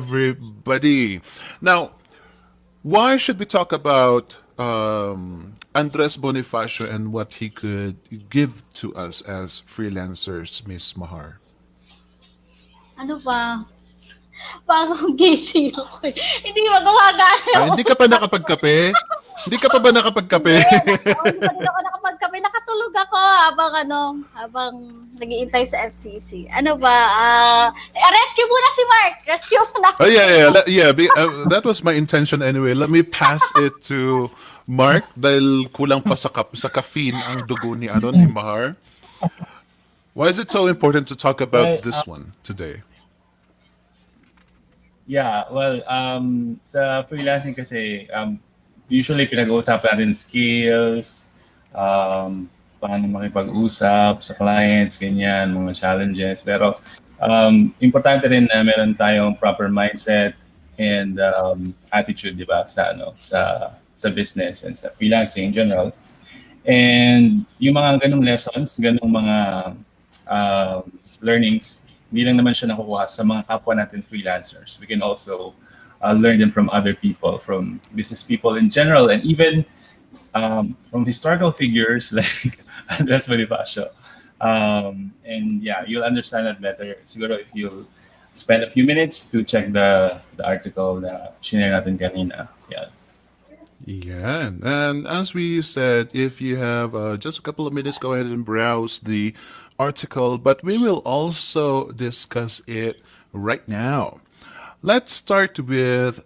everybody. Now, why should we talk about Andres Bonifacio and what he could give to us as freelancers, Miss Mahar? Ano ba? Bagong gising ako eh. Hindi ba gumagana Ah, yung hindi ka pa utak ko? nakapagkape? Hindi ka pa ba nakapagkape? Hindi, hindi pa din ako nakapagkape. Nakatulog ako habang nag-iintay sa FCC. Ano ba? Rescue muna si Mark. Rescue muna Oh si yeah, yeah, Mark. that was my intention anyway. Let me pass it to Mark dahil kulang pa sa caffeine ang dugo ni Mahar. Why is it so important to talk Well, about this one today? yeah, well, sa freelancing kasi, usually pinag-uusapan natin skills, paano makipag-usap sa clients, ganyan, mga challenges. Pero importante rin na meron tayong proper mindset and attitude, di ba, sa business and sa freelancing in general. And yung mga ganong lessons, ganong mga uh, learnings, hindi lang naman siya nakukuha sa mga kapwa natin freelancers. We can also learn them from other people, from business people in general, and even from historical figures like Andres Bonifacio. And yeah, you'll understand that better siguro if you spend a few minutes to check the article na shinare natin kanina. Yeah. Yeah, and as we said, if you have just a couple of minutes, go ahead and browse the article, but we will also discuss it right now. Let's start with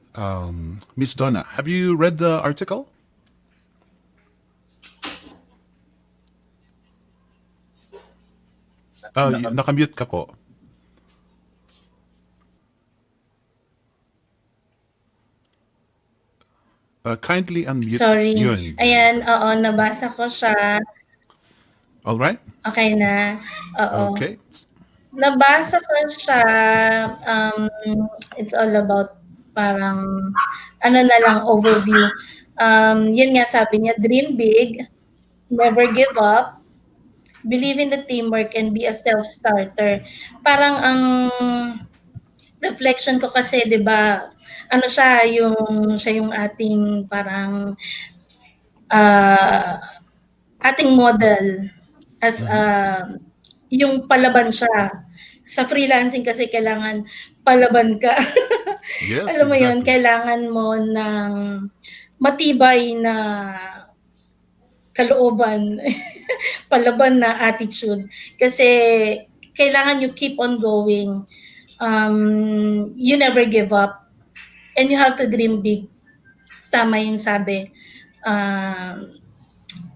Miss Donna. Have you read the article? Naka- Nakamute ka po. Kindly unmute. Sorry. Yun. Ayan, oo, nabasa ko siya. All right? Okay na. Oo. Okay. Nabasa ko siya. Um, it's all about parang ano na lang overview. Yun nga sabi niya, dream big, never give up, believe in the teamwork and be a self-starter. Parang ang reflection ko kasi 'di ba, ano siya yung ating parang ah ating model as Mhm. yung palaban siya. Sa freelancing kasi kailangan palaban ka. Yes, Alam mo yun, exactly. kailangan mo ng matibay na kalooban, palaban na attitude. Kasi kailangan you keep on going. You never give up. And you have to dream big. Tama yung sabi. Um,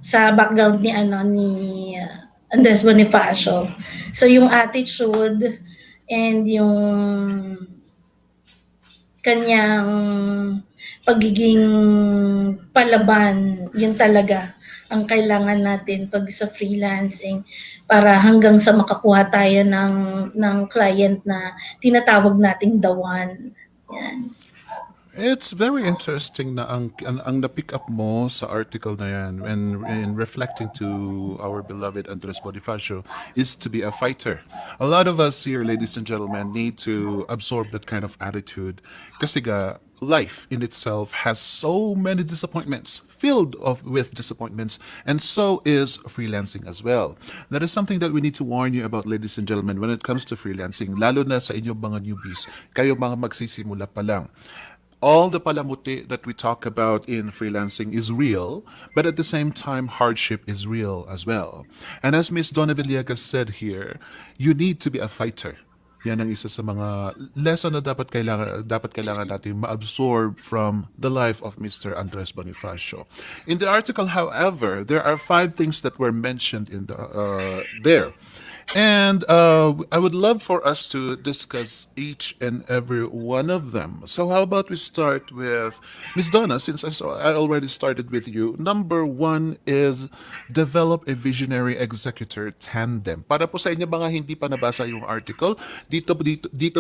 sa background ni Andres Bonifacio. So yung attitude and yung kanyang pagiging palaban, yun talaga ang kailangan natin pag sa freelancing para hanggang sa makakuha tayo ng client na tinatawag nating the one. Yan. It's very interesting na ang na-pick up mo sa article na yan and in reflecting to our beloved Andres Bonifacio is to be a fighter. A lot of us here, ladies and gentlemen, need to absorb that kind of attitude kasi ga, life in itself has so many disappointments, filled with disappointments, and so is freelancing as well. That is something that we need to warn you about, ladies and gentlemen, when it comes to freelancing, lalo na sa inyong mga newbies, kayo mga magsisimula pa lang. All the palamuti that we talk about in freelancing is real, but at the same time, hardship is real as well. And as Miss Donna Villegas said here, you need to be a fighter. Yan ang isa sa mga lesson na dapat kailangan natin ma-absorb from the life of Mr. Andres Bonifacio. In the article, however, there are 5 things that were mentioned in the there. And I would love for us to discuss each and every one of them. So, how about we start with Miss Donna, since I already started with you. Number 1 is develop a visionary executor tandem. Para po sa inyo mga hindi pa nabasa yung article, dito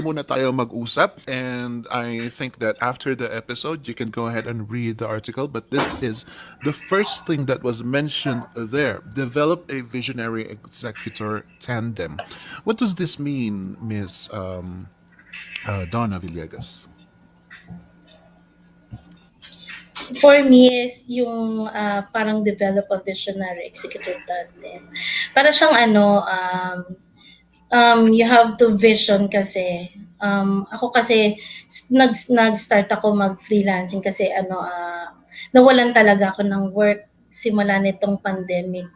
muna tayo mag-usap. And I think that after the episode, you can go ahead and read the article. But this is the first thing that was mentioned there. Develop a visionary executor tandem. What does this mean, Miss Donna Villegas. For me is yung parang develop a visionary executive tandem. Para siyang you have to vision kasi. Ako kasi nag-start ako mag-freelancing kasi nawalan talaga ako ng work simula nitong pandemic.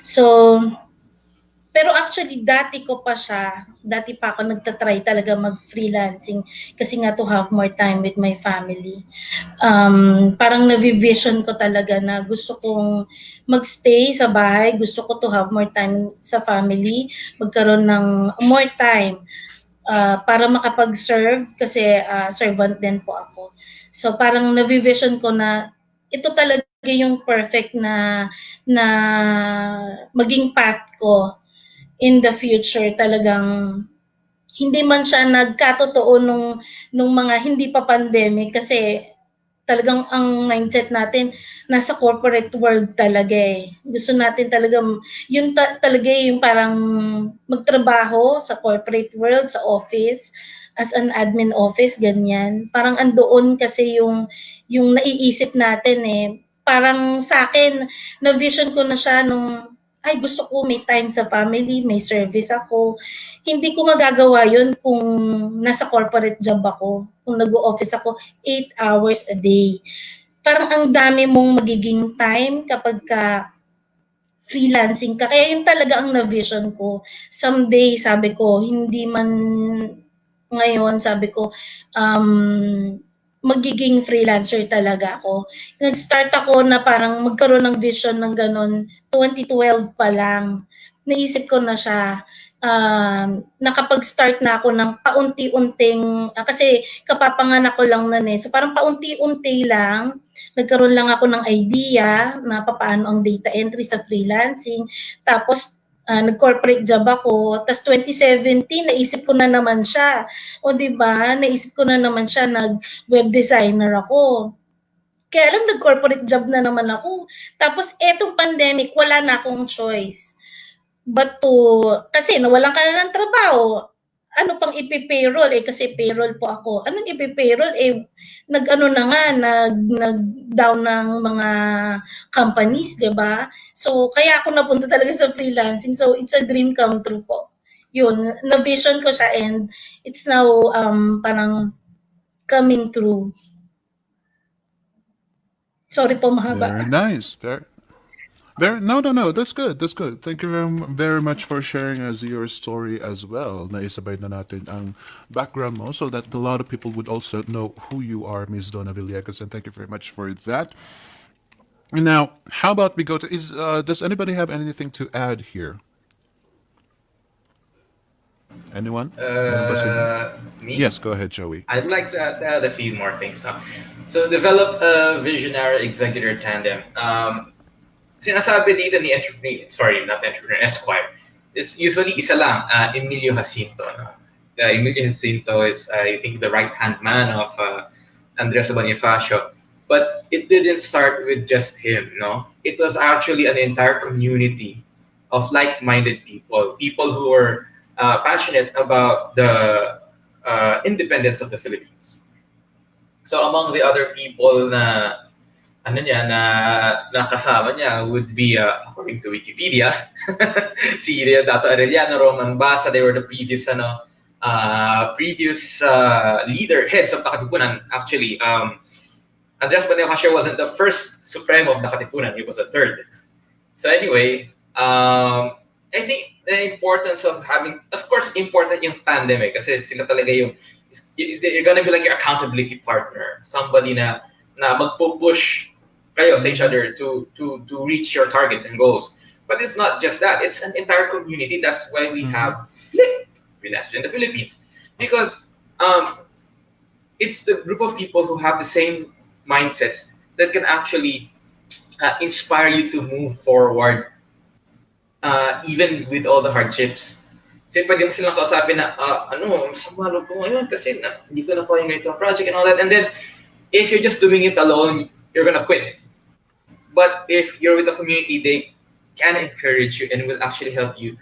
So, pero actually dati pa ako nagtatry talaga mag-freelancing kasi nga to have more time with my family. Parang navivision ko talaga na gusto kong magstay sa bahay, gusto ko to have more time sa family, magkaroon ng more time para makapag-serve kasi servant din po ako. So parang navivision ko na ito talaga yung perfect na maging path ko in the future. Talagang hindi man siya nagkatotoo nung mga hindi pa pandemic kasi talagang ang mindset natin nasa corporate world talaga eh. Gusto natin talaga yun talaga yung parang magtrabaho sa corporate world, sa office, as an admin office, ganyan. Parang andoon kasi yung naiisip natin eh. Parang sa akin, na-vision ko na siya nung ay gusto ko may time sa family, may service ako. Hindi ko magagawa yun kung nasa corporate job ako, kung nag-o-office ako 8 hours a day. Parang ang dami mong magiging time kapag ka freelancing ka. Kaya yun talaga ang na-vision ko. Someday, sabi ko, hindi man ngayon, sabi ko, magiging freelancer talaga ako. Nag-start ako na parang magkaroon ng vision ng ganun, 2012 pa lang. Naisip ko na siya. Nakapag-start na ako ng paunti-unting, kasi kapapanganak ko lang nun eh. So parang paunti-unti lang, nagkaroon lang ako ng idea na paano ang data entry sa freelancing. Tapos nag-corporate job ako. Tapos 2017, naisip ko na naman siya. O di ba naisip ko na naman siya, nag-web designer ako. Kaya lang nag-corporate job na naman ako. Tapos etong pandemic, wala na akong choice. But kasi nawalan ka na ng trabaho, ano pang ipi-payroll eh, kasi payroll po ako. Anong ipi-payroll eh, nag-ano na nga, nag-down ng mga companies, 'di ba? So kaya ako napunta talaga sa freelancing. So it's a dream come true po. Yun, na-vision ko siya and it's now parang coming true. Sorry po, mahaba. Very nice. No. That's good. That's good. Thank you very much for sharing as your story as well. Naisabay na natin ang background mo so that a lot of people would also know who you are, Ms. Donna Villegas, and thank you very much for that. Now, how about we go to does anybody have anything to add here? Anyone? Meron ba sa inyo? Me, Yes, go ahead, Joey. I'd like to add a few more things. So develop a visionary executive tandem. Sinasabi dito ni entrepreneur, sorry, not entrepreneur, Esquire, is usually isa lang, Emilio Jacinto. No? Emilio Jacinto is, I think, the right-hand man of Andres Bonifacio. But it didn't start with just him, no? It was actually an entire community of like-minded people who were passionate about the independence of the Philippines. So among the other people na kasama niya would be, according to Wikipedia, si Dato Arellano, Roman Basa. They were the previous heads of Nakatipunan. Actually, Andres Bonifacio wasn't the first Supremo of Nakatipunan. He was the third. So anyway, I think the importance of having, of course, important yung pandemic kasi sila talaga you're gonna be like your accountability partner, somebody na magpo-push kayo sa each other to reach your targets and goals. But it's not just that; it's an entire community. That's why we have Freelancing in the Philippines, because it's the group of people who have the same mindsets that can actually inspire you to move forward, even with all the hardships. So pwede mo silang kausapin na, samalo ko ngayon kasi hindi ko na kaya yung ganitong project and all that. And then, if you're just doing it alone, you're gonna quit. But if you're with the community, they can encourage you and will actually help you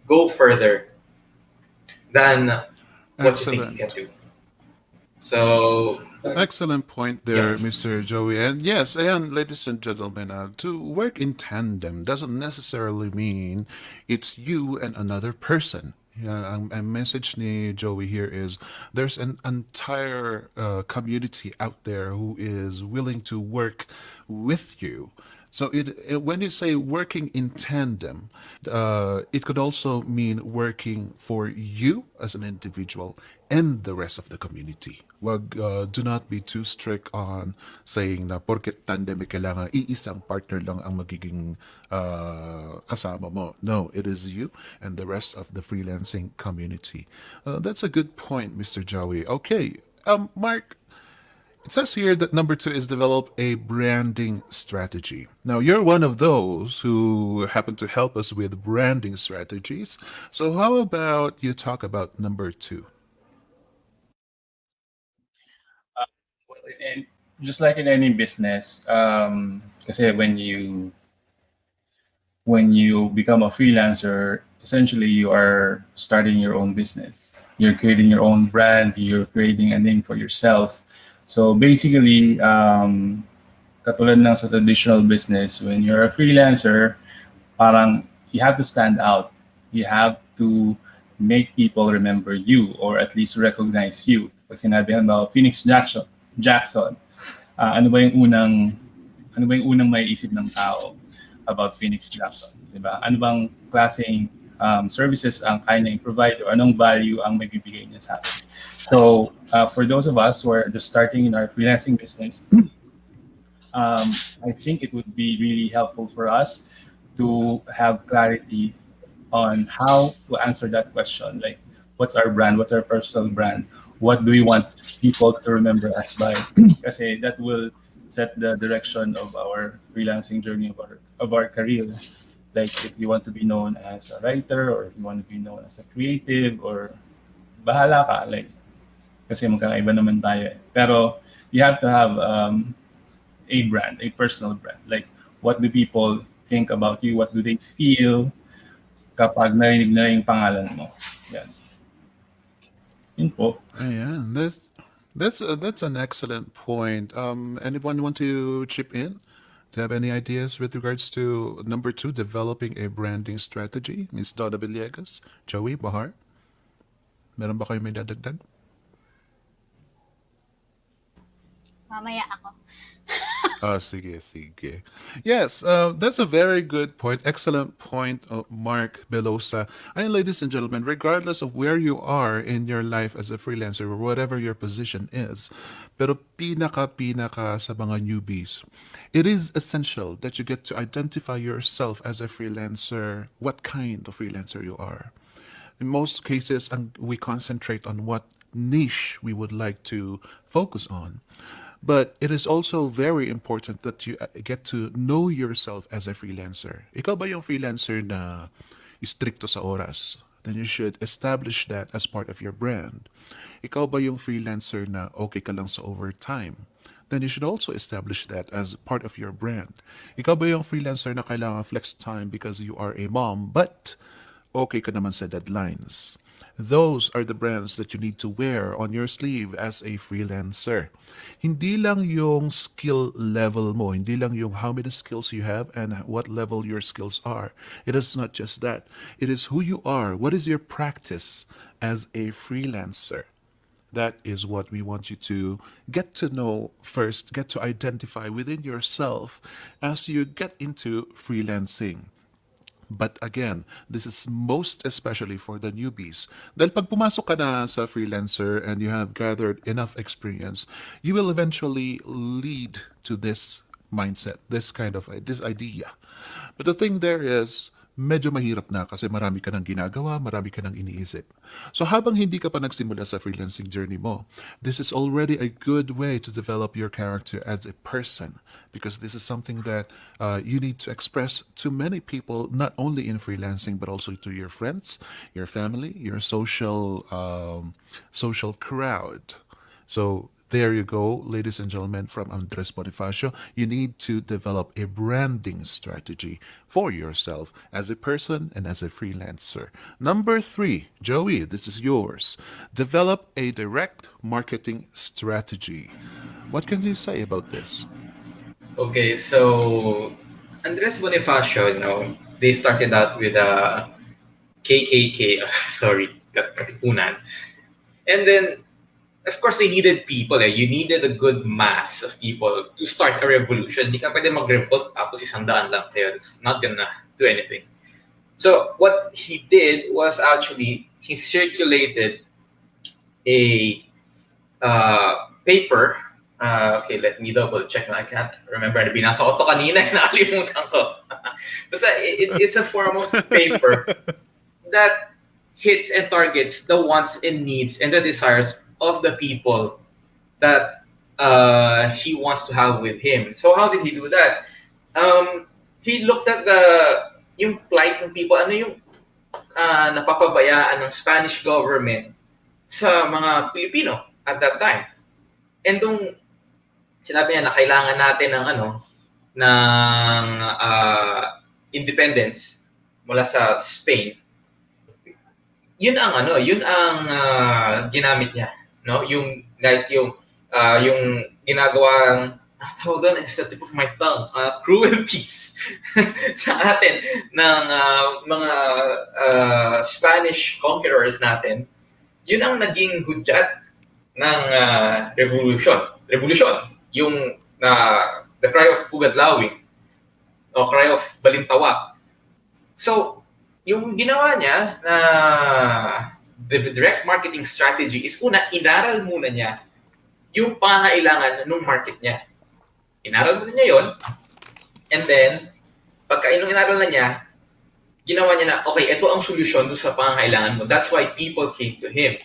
go further than what you think you can Excellent. do. So Excellent point yeah. there, Mr. Joey. And yes, and ladies and gentlemen, to work in tandem doesn't necessarily mean it's you and another person. Yeah, ang message ni Joey here is there's an entire community out there who is willing to work with you. So when you say working in tandem, it could also mean working for you as an individual and the rest of the community. Do not be too strict on saying na porket tandem kailangan iisang partner lang ang magiging kasama mo. No, it is you and the rest of the freelancing community. That's a good point, Mr. Joey. Okay, Mark, it says here that number two is develop a branding strategy. Now, you're one of those who happen to help us with branding strategies. So, how about you talk about number two? Well, and just like in any business, kasi when you become a freelancer, essentially you are starting your own business. You're creating your own brand. You're creating a name for yourself. So basically, katulad ng sa traditional business, when you're a freelancer, parang you have to stand out. You have to make people remember you or at least recognize you. Pag sinabi mo, Phoenix Jackson, ano ba yung unang maiisip ng tao about Phoenix Jackson, di ba? Ano bang klaseng services ang kaya niya i-provide or anong value ang may bibigay niya sa atin. So, for those of us who are just starting in our freelancing business, I think it would be really helpful for us to have clarity on how to answer that question. Like, what's our brand? What's our personal brand? What do we want people to remember us by? Kasi that will set the direction of our freelancing journey of our career. Like, if you want to be known as a writer or if you want to be known as a creative or bahala ka. Like, kasi magkakaiba naman tayo. Pero you have to have a brand, a personal brand. Like, what do people think about you? What do they feel kapag narinig na yung pangalan mo? Yan. Yun po. Yeah, that's an excellent point. Anyone want to chip in? Do you have any ideas with regards to number two, developing a branding strategy? Miss Donna Villegas, Joey, Bahar, meron ba kayo may dadagdag? Mamaya ako. Sige, sige. Yes, that's a very good point. Excellent point, Mark Belosa. And ladies and gentlemen, regardless of where you are in your life as a freelancer or whatever your position is, pero pinaka sa mga newbies, it is essential that you get to identify yourself as a freelancer, what kind of freelancer you are. In most cases, we concentrate on what niche we would like to focus on. But it is also very important that you get to know yourself as a freelancer. Ikaw ba yung freelancer na stricto sa oras? Then you should establish that as part of your brand. Ikaw ba yung freelancer na okay ka lang sa overtime? Then you should also establish that as part of your brand. Ikaw ba yung freelancer na kailangan flex time because you are a mom, but okay ka naman sa deadlines? Those are the brands that you need to wear on your sleeve as a freelancer. Hindi lang yung skill level mo, hindi lang yung how many skills you have and what level your skills are. It is not just that. It is who you are. What is your practice as a freelancer? That is what we want you to get to know first, get to identify within yourself as you get into freelancing. But again, this is most especially for the newbies. Dahil pag pumasok ka na sa freelancer and you have gathered enough experience, you will eventually lead to this mindset, this kind of this idea. But the thing there is, medyo mahirap na kasi marami ka ng ginagawa, marami ka ng iniisip. So habang hindi ka pa nagsimula sa freelancing journey mo, this is already a good way to develop your character as a person because this is something that you need to express to many people, not only in freelancing but also to your friends, your family, your social crowd. So There you go, ladies and gentlemen, from Andres Bonifacio. You need to develop a branding strategy for yourself as a person and as a freelancer. Number three, Joey, this is yours. Develop a direct marketing strategy. What can you say about this? Okay, so Andres Bonifacio, they started out with a KKK, sorry, Katipunan. And then, of course, they needed people. You needed a good mass of people to start a revolution. Hindi ka pwede mag-revolt tapos 100 lang kayo. It's not gonna do anything. So what he did was actually he circulated a paper. Okay, let me double check. I can't remember. Binasa ko to kanina. Nakalimutan ko. Basta it's a form of paper that hits and targets the wants and needs and the desires of the people that he wants to have with him. So how did he do that? He looked at yung plight ng people, ano yung napapabayaan ng Spanish government sa mga Pilipino at that time. And nung sinabi niya na kailangan natin ng independence mula sa Spain, yun ang ginamit niya, no? Yung ginagawang tawag doon is the tip of my tongue, cruelties sa atin ng mga Spanish conquerors natin. Yun ang naging hudyat ng revolution, yung the cry of Pugadlawin o cry of Balintawak. So yung ginawa niya na the direct marketing strategy is una, inaral muna niya yung pangangailangan ng market niya. Inaral muna niya yon, and then, pagka inaral na niya, ginawa niya na, okay, ito ang solusyon sa pangangailangan mo. That's why people came to him.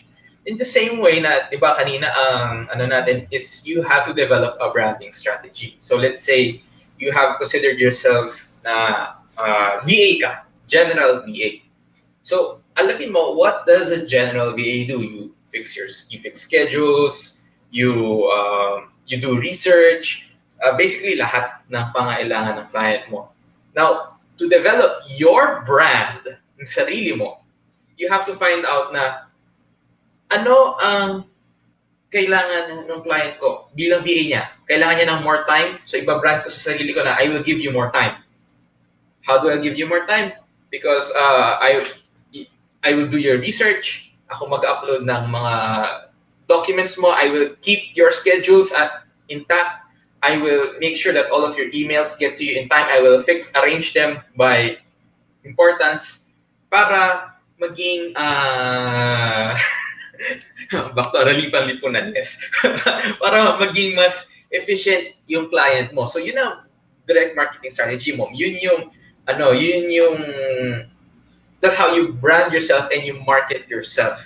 In the same way na, di ba, kanina ang natin is you have to develop a branding strategy. So let's say you have considered yourself na VA ka, general VA. So, alapin mo, what does a general VA do? You fix schedules, you do research, basically lahat ng pangailangan ng client mo. Now, to develop your brand, ng sarili mo, you have to find out na ano ang kailangan ng client ko bilang VA niya. Kailangan niya ng more time, so iba-brand ko sa sarili ko na I will give you more time. How do I give you more time? Because I will do your research, ako mag-upload ng mga documents mo, I will keep your schedules intact, I will make sure that all of your emails get to you in time, I will arrange them by importance para maging back to Aralipan-Lipunan, yes. Para maging mas efficient yung client mo. So yun ang direct marketing strategy mo. Yun yung that's how you brand yourself and you market yourself,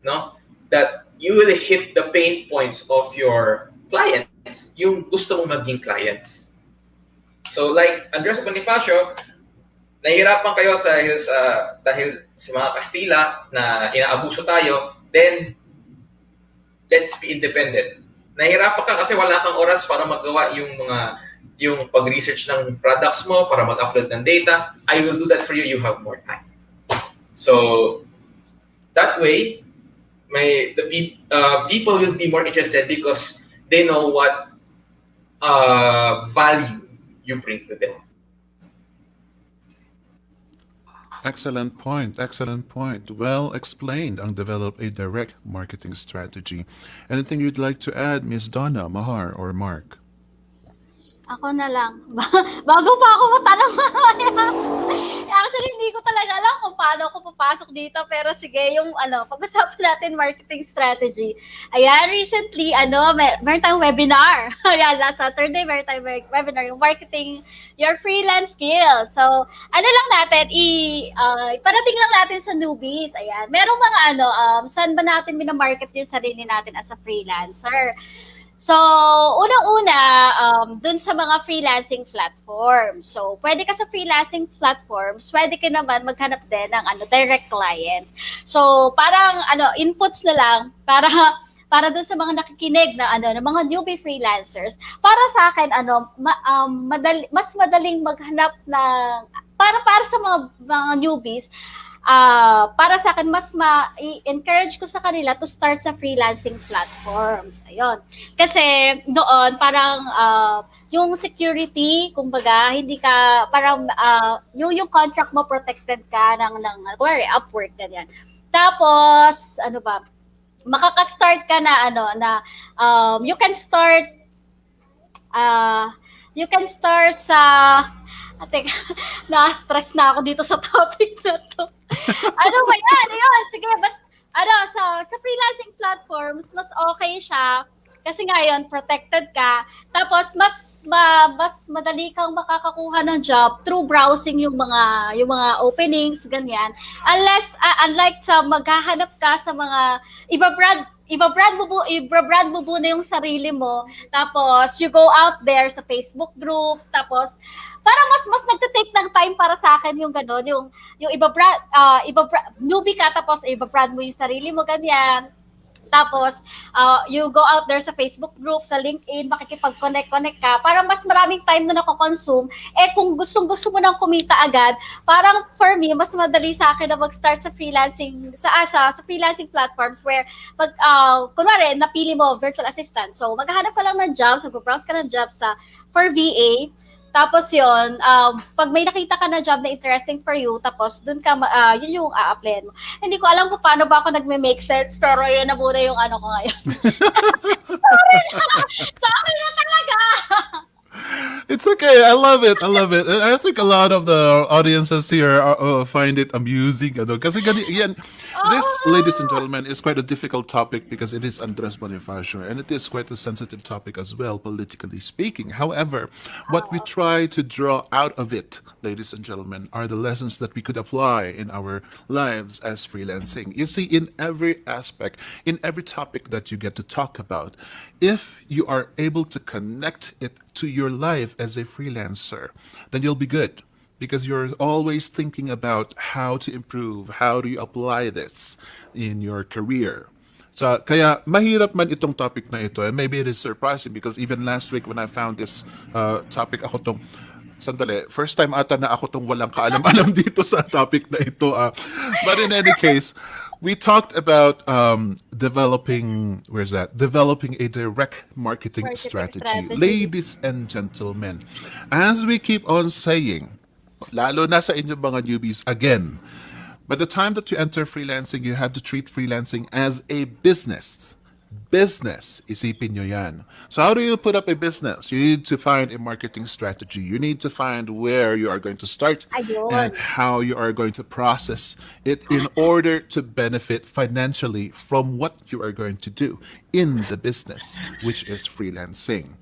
no? That you will hit the pain points of your clients, yung gusto mong maging clients. So like Andres Bonifacio, nahihirapan kayo dahil sa mga Kastila na inaabuso tayo, then let's be independent. Nahihirapan ka kasi wala kang oras para magawa yung pag-research ng products mo, para mag-upload ng data. I will do that for you, you have more time. So that way, people will be more interested because they know what value you bring to them. Excellent point. Excellent point. Well explained. Ang develop a direct marketing strategy. Anything you'd like to add, Miss Donna, Mahar, or Mark? Ako na lang. Bago pa ako matanong mamaya. Actually, hindi ko talaga alam kung paano ako papasok dito. Pero sige, yung pag-usapan natin marketing strategy. Ayan, recently, meron tayong webinar. Ayan, last Saturday, meron tayong webinar, yung marketing your freelance skills. So, lang natin, parating lang natin sa newbies. Ayan, merong mga saan ba natin minamarket yung sarili natin as a freelancer? So, unang-una, dun sa mga freelancing platforms. So, pwede ka sa freelancing platforms, pwede ka naman maghanap din ng direct clients. So, parang inputs na lang para para dun sa mga nakikinig na ano, ng mga newbie freelancers, para sa akin ano, mas madaling maghanap ng para sa mga newbies, para sa akin mas ma-encourage ko sa kanila to start sa freelancing platforms. Ayun. Kasi doon parang yung security, kumbaga, hindi ka parang yung contract mo protected ka ng kuwari, Upwork ganyan. Tapos ano ba? Makaka-start ka na ano na you can start uh, sa ate, na-stress na ako dito sa topic na to. Ano ba yan? Ayun, sige, ano, sa freelancing platforms, mas okay siya. Kasi nga yun, protected ka. Tapos, mas madali kang makakakuha ng job through browsing yung mga openings, ganyan. Unlike sa maghahanap ka sa mga, ibabrand mo muna yung sarili mo. Tapos, you go out there sa Facebook groups. Tapos, parang mas nagte-take ng time para sa akin yung gano'n, yung newbie ka tapos iba-brand mo yung sarili mo, ganyan. Tapos, you go out there sa Facebook group, sa LinkedIn, makikipag-connect ka. Parang mas maraming time na nako-consume. Kung gusto mo nang kumita agad, parang for me, mas madali sa akin na mag-start sa freelancing, sa freelancing platforms where, kunwari, napili mo virtual assistant. So, maghahanap ka lang ng jobs, mag-browse ka ng jobs for VA. Tapos yun, pag may nakita ka na job na interesting for you, tapos dun ka, yun yung a-applyan mo. Hindi ko alam kung paano ba ako nagme-make sense, pero yun na muna yung ano ko ngayon. Sorry na talaga! It's okay. I love it. I love it. And I think a lot of the audiences here find it amusing. Ano? Kasi yan, this, ladies and gentlemen, is quite a difficult topic because it is Andres Bonifacio and it is quite a sensitive topic as well, politically speaking. However, what we try to draw out of it, ladies and gentlemen, are the lessons that we could apply in our lives as freelancing. You see, in every aspect, in every topic that you get to talk about, if you are able to connect it to your life as a freelancer, then you'll be good because you're always thinking about how to improve, how do you apply this in your career. So, kaya mahirap man itong topic na ito, and maybe it is surprising because even last week when I found this topic, ako tong, sandali, first time ata na ako tong walang kaalam-alam dito sa topic na ito. But in any case, we talked about developing a direct marketing strategy. Ladies and gentlemen, as we keep on saying, lalo na sa inyong mga newbies again, by the time that you enter freelancing, you have to treat freelancing as a business. Business, isipin nyo yan. So how do you put up a business? You need to find a marketing strategy. You need to find where you are going to start and how you are going to process it in order to benefit financially from what you are going to do in the business, which is freelancing.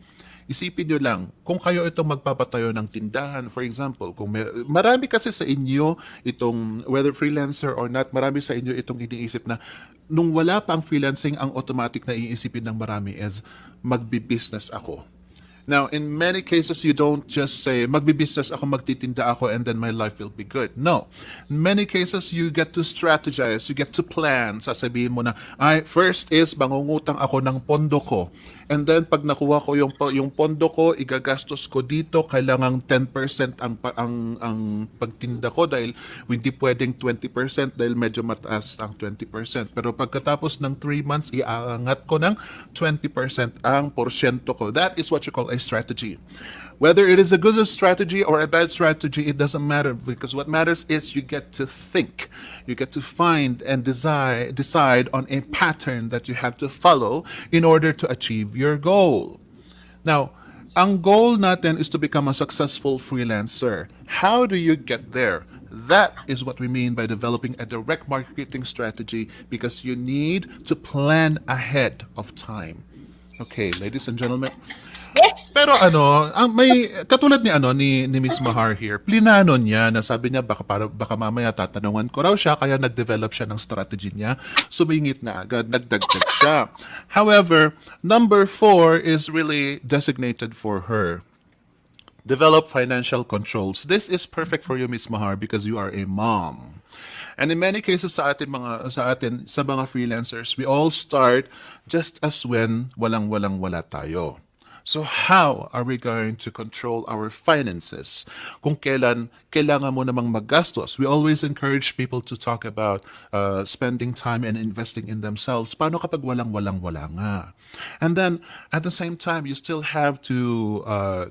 Isipin nyo lang, kung kayo itong magpapatayo ng tindahan, for example, kung marami kasi sa inyo itong, whether freelancer or not, marami sa inyo itong iniisip na nung wala pa ang freelancing, ang automatic na iisipin ng marami is magbi-business ako. Now, in many cases, you don't just say, magbi-business ako, magtitinda ako, and then my life will be good. No. In many cases, you get to strategize, you get to plan. Sasabihin mo na, first is, mangungutang ako ng pondo ko. And then, pag nakuha ko yung pondo ko, igagastos ko dito, kailangang 10% ang pagtinda ko dahil hindi pwedeng 20% dahil medyo mataas ang 20%. Pero pagkatapos ng 3 months, iaangat ko ng 20% ang porsyento ko. That is what you call a strategy. Whether it is a good strategy or a bad strategy, it doesn't matter because what matters is you get to think. You get to find and decide on a pattern that you have to follow in order to achieve your goal. Now, ang goal natin is to become a successful freelancer. How do you get there? That is what we mean by developing a direct marketing strategy because you need to plan ahead of time. Okay, ladies and gentlemen. Yes. Pero may katulad ni Miss Mahar here, plinano niya na sabi niya baka mamaya tatanungan ko raw siya kaya nag-develop siya ng strategy niya. Sumingit na agad, nagdagdag siya. However, number 4 is really designated for her. Develop financial controls. This is perfect for you, Miss Mahar, because you are a mom. And in many cases sa mga freelancers, we all start just as when wala tayo. So how are we going to control our finances? Kung kailan kailangan mo namang maggastos. We always encourage people to talk about spending time and investing in themselves. Paano kapag wala nga? And then at the same time, you still have to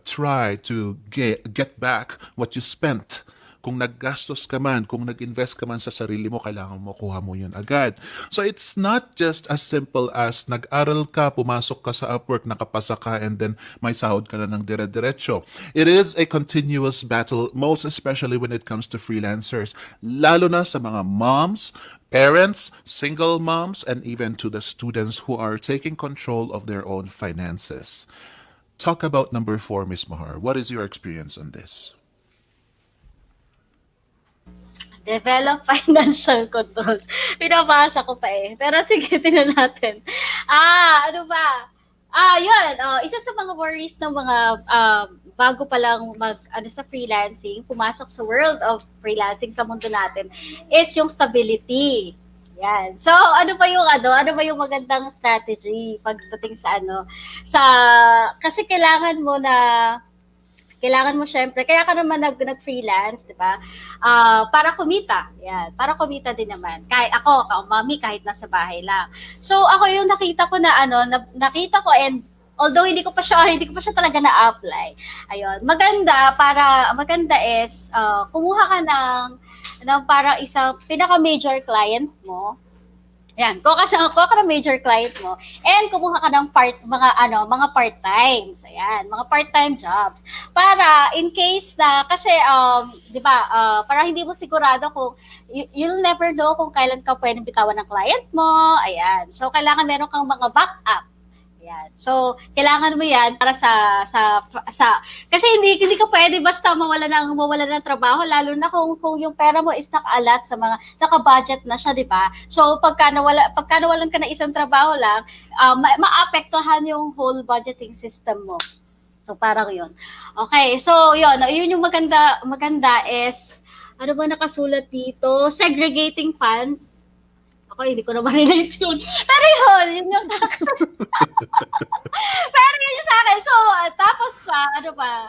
try to get back what you spent. Kung naggastos ka man, kung nag-invest ka man sa sarili mo, kailangan mo kuha mo yun agad. So it's not just as simple as nag-aral ka, pumasok ka sa Upwork, nakapasa ka, and then may sahod ka na ng dire-diretso. It is a continuous battle, most especially when it comes to freelancers. Lalo na sa mga moms, parents, single moms, and even to the students who are taking control of their own finances. Talk about number 4, Miss Mahar. What is your experience on this? Develop financial controls. Pinabasa ko pa eh. Pero sige, tingnan natin. Ano ba? Yun. Isa sa mga worries ng mga bago pa lang sa freelancing, pumasok sa world of freelancing sa mundo natin, is yung stability. Yan. So, ano ba yung magandang strategy pagdating kasi kailangan mo syempre, kaya ka naman nag-freelance, di ba? Para kumita. Yan. Para kumita din naman. Kahit ako, mami, kahit nasa bahay lang. So, ako yung nakita ko and although hindi ko pa siya talaga na-apply. Ayun. Maganda is, kumuha ka ng parang isang pinaka-major client mo. Yan, kuha ka ng major client mo and kumuha ka ng mga part-times. Ayan, mga part-time jobs. Para in case na kasi 'di ba, para hindi mo sigurado kung you'll never know kung kailan ka pwedeng bitawan ng client mo. Ayan. So kailangan meron kang mga backup. Ayan. So, kailangan mo 'yan para sa kasi hindi ka pwede basta mawala ng trabaho lalo na kung yung pera mo is nakaalat sa mga naka-budget na siya, 'di ba? So, pagka nawalan ka ng isang trabaho lang, maapektuhan yung whole budgeting system mo. So, parang 'yun. Okay. So, 'yun yung maganda is ano ba nakasulat dito? Segregating funds. Ako, hindi ko na ma-relate yun. Pero yun yung sa akin. Pero yun yung sa akin. So, tapos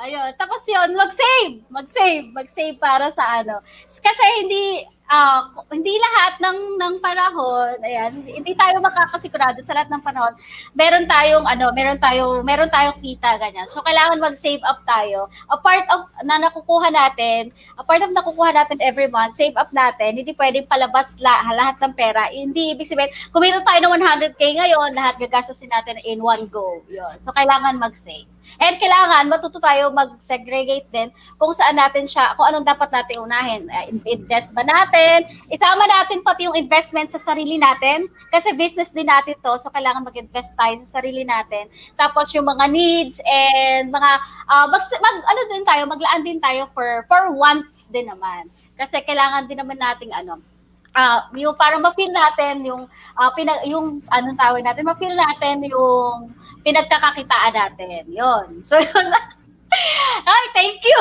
ayun. Tapos yun, mag-save para sa Kasi hindi lahat ng panahon, ayan, hindi tayo makakasigurado sa lahat ng panahon. Meron tayong kita ganyan. So kailangan mag-save up tayo. A part of nakukuha natin every month, save up natin. Hindi pwedeng palabas lahat ng pera. Hindi ibig sabihin, kung meron tayo ng 100k ngayon, lahat gagastusin natin in one go. 'Yun. So kailangan mag-save. And kailangan matuto tayo mag-segregate din kung anong dapat natin unahin. Invest ba natin? Isama natin pati yung investment sa sarili natin kasi business din natin to. So kailangan mag-invest tayo sa sarili natin. Tapos yung mga needs and maglaan din tayo for wants din naman. Kasi kailangan din naman nating yung para ma-feel natin ma-feel natin yung pinagkakakitaan natin. Yun. So, yun. Ay, thank you.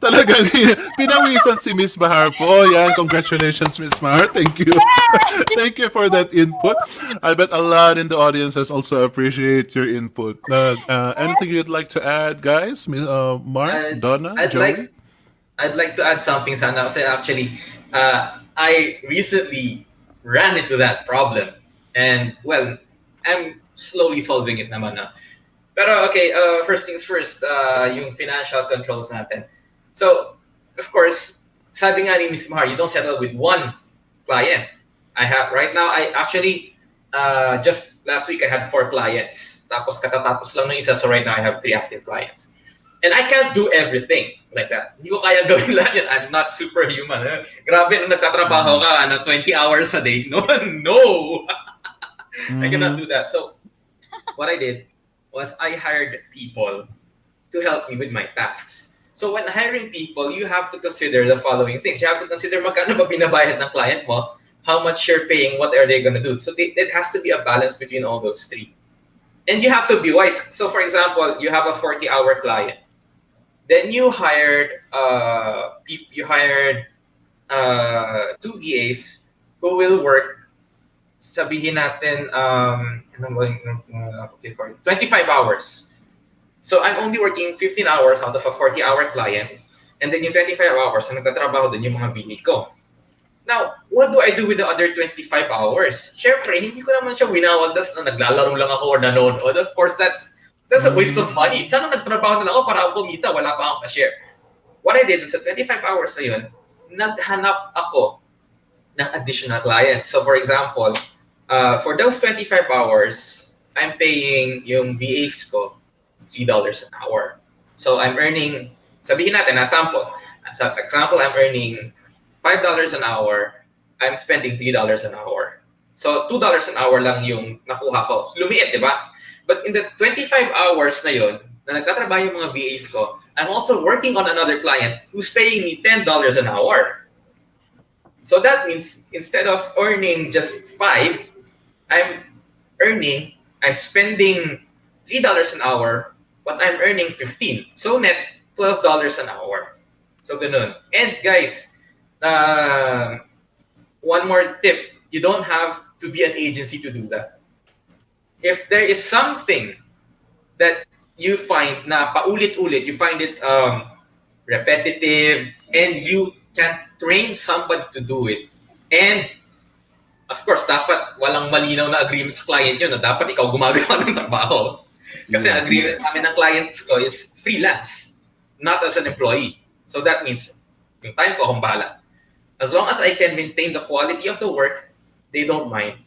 Talagang pinawisan si Miss Bahar po. Yan, congratulations, Miss Bahar. Thank you. Thank you for that input. I bet a lot in the audience has also appreciate your input. Anything you'd like to add, guys? Mark, Donna, Joey? I'd like to add something sana kasi actually I recently ran into that problem and well, I'm slowly solving it naman na. Pero okay, first things first, yung financial controls natin. So, of course, sabi nga ni Ms. Mahar, you don't settle with one client. Right now, I actually, just last week I had 4 clients. Tapos katatapos lang ng isa, so right now I have 3 active clients. And I can't do everything like that. Hindi ko kaya gawin lahat yan. I'm not superhuman. Grabe, nung nagtatrabaho ka, 20 hours a day. No. I cannot do that. So, what I did was I hired people to help me with my tasks. So, when hiring people, you have to consider the following things. You have to consider magkano ba binabayad ng client mo, how much you're paying, what are they going to do. So, it has to be a balance between all those 3. And you have to be wise. So, for example, you have a 40-hour client. Then you hired two VAs who will work, sabihin natin, ano ba okay, 25 hours. So I'm only working 15 hours out of a 40-hour client, and then yung 25 hours na nagtatrabaho dun yung mga VA ko. Now, what do I do with the other 25 hours? Siyempre, hindi ko naman siya winawaldas na naglalaro lang ako or nanonood. Of course, that's a waste of money. Sana nagtrabaho na lang ako para ako kumita, wala pa akong ka-share. What I did sa 25 hours na yun, naghanap ako ng additional clients. So for example, for those 25 hours, I'm paying yung VAs ko $3 an hour. So I'm earning, sabihin natin, sa example, I'm earning $5 an hour, I'm spending $3 an hour. So $2 an hour lang yung nakuha ko. Lumiit, di ba? But in the 25 hours na yun, na nagtatrabaho yung mga VAs ko, I'm also working on another client who's paying me $10 an hour. So that means instead of earning just 5, I'm I'm spending $3 an hour, but I'm earning 15. So net, $12 an hour. So ganun. And guys, one more tip, you don't have to be an agency to do that. If there is something that you find na paulit-ulit, you find it repetitive, and you can train somebody to do it. And of course, dapat walang malinaw na agreement sa client yun na dapat ikaw gumagawa ng trabaho. Kasi Yes. agreement namin ng clients ko is freelance, not as an employee. So that means, yung time ko akong bahala. As long as I can maintain the quality of the work, they don't mind.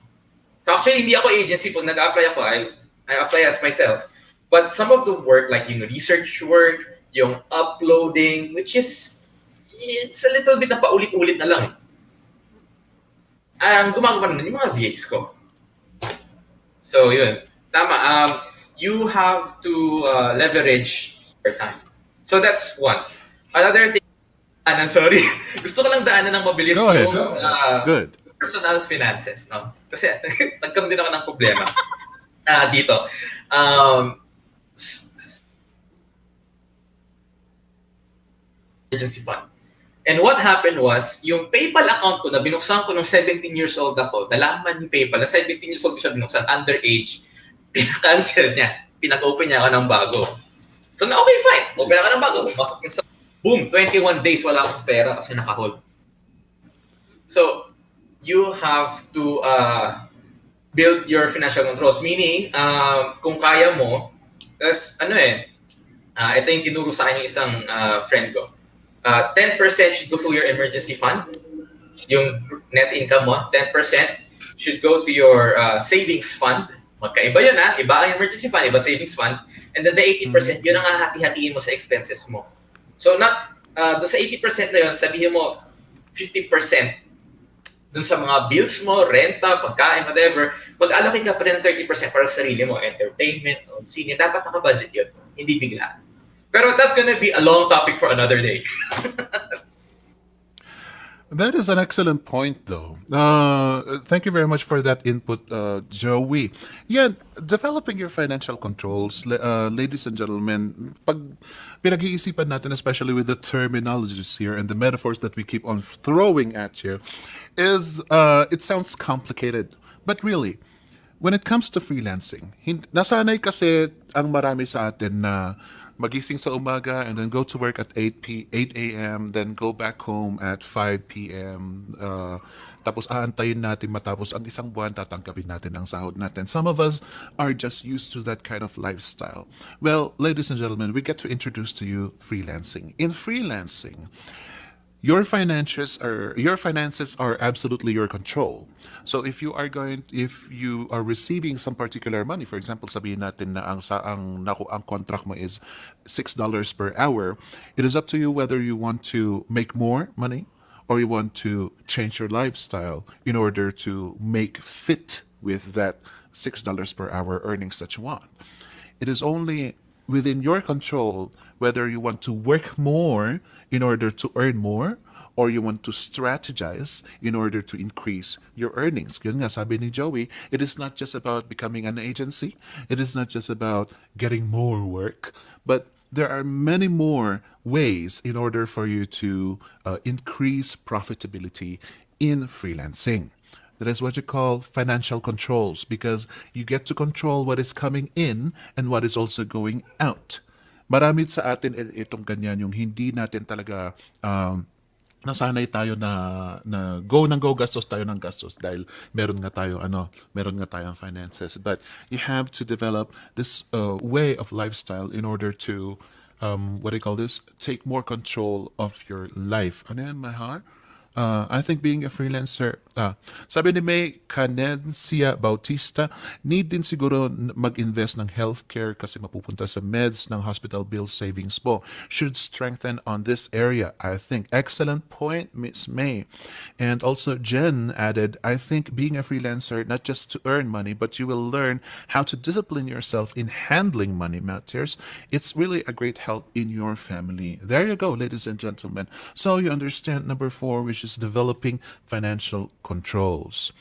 So actually, hindi ako agency. Pag nag-apply ako, I apply as myself. But some of the work, like yung research work, yung uploading, which is, it's a little bit na paulit-ulit na lang. Ang gumagawa naman yung mga VAs ko. So yun, tama. You have to leverage your time. So that's one. Another thing, sorry, gusto ko lang daanan ng mabilis Go ahead. yung Good. personal finances, no? Kasi nagkaroon din ako ng problema dito. Emergency fund. And what happened was, yung PayPal account ko na binuksan ko nung 17 years old ako, nalaman yung PayPal, na 17 years old ko siya binuksan, underage, pinakancel niya. Pinag-open niya ako ng bago. So, na okay, fine. Open ako ng bago. Pumasok yung sa, boom, 21 days, wala akong pera kasi nakahold. So, you have to build your financial controls. Meaning, kung kaya mo, tas, ito yung tinuro sa akin yung isang friend ko. 10% should go to your emergency fund. Yung net income mo, 10% should go to your savings fund. Magkaiba yun iba ang emergency fund, iba savings fund. And then the 80%, yun ang hahati-hatiin mo sa expenses mo. So not, doon sa 80% na yun, sabihin mo 50% dun sa mga bills mo, renta, pagkain, whatever. Mag-allocate ka pa rin ng 30% para sa sarili mo, entertainment, sine, dapat naka-budget yun, hindi bigla. Pero that's gonna be a long topic for another day. That is an excellent point, though. Thank you very much for that input, Joey. Yeah, developing your financial controls, ladies and gentlemen, pag pinag-iisipan natin, especially with the terminologies here and the metaphors that we keep on throwing at you, it sounds complicated. But really, when it comes to freelancing, nasanay kasi ang marami sa atin na magising sa umaga and then go to work at 8 a.m. then go back home at 5 p.m. Tapos aantayin natin matapos ang isang buwan, tatangkapin natin ang sahod natin. Some of us are just used to that kind of lifestyle. Well, ladies and gentlemen, we get to introduce to you freelancing. In freelancing, your finances are absolutely your control. So if you are receiving some particular money, for example, sabihin natin na ang contract mo is $6 per hour, it is up to you whether you want to make more money or you want to change your lifestyle in order to make fit with that $6 per hour earnings that you want. It is only within your control whether you want to work more in order to earn more or you want to strategize in order to increase your earnings. Yun nga, sabi ni Joey, it is not just about becoming an agency. It is not just about getting more work, but there are many more ways in order for you to increase profitability in freelancing. That is what you call financial controls, because you get to control what is coming in and what is also going out. Marami sa atin itong ganyan, yung hindi natin talaga nasanay tayo na go ng go, gastos tayo ng gastos dahil meron nga tayong finances. But you have to develop this way of lifestyle in order to what do you call this, take more control of your life. Ano yan, Mahar? I think being a freelancer, sabi ni May Canencia Bautista, need din siguro mag-invest ng healthcare kasi mapupunta sa meds ng hospital bill savings po. Should strengthen on this area, I think. Excellent point, Miss May. And also Jen added, I think being a freelancer, not just to earn money, but you will learn how to discipline yourself in handling money matters. It's really a great help in your family. There you go, ladies and gentlemen. So you understand number 4, which is developing financial controls.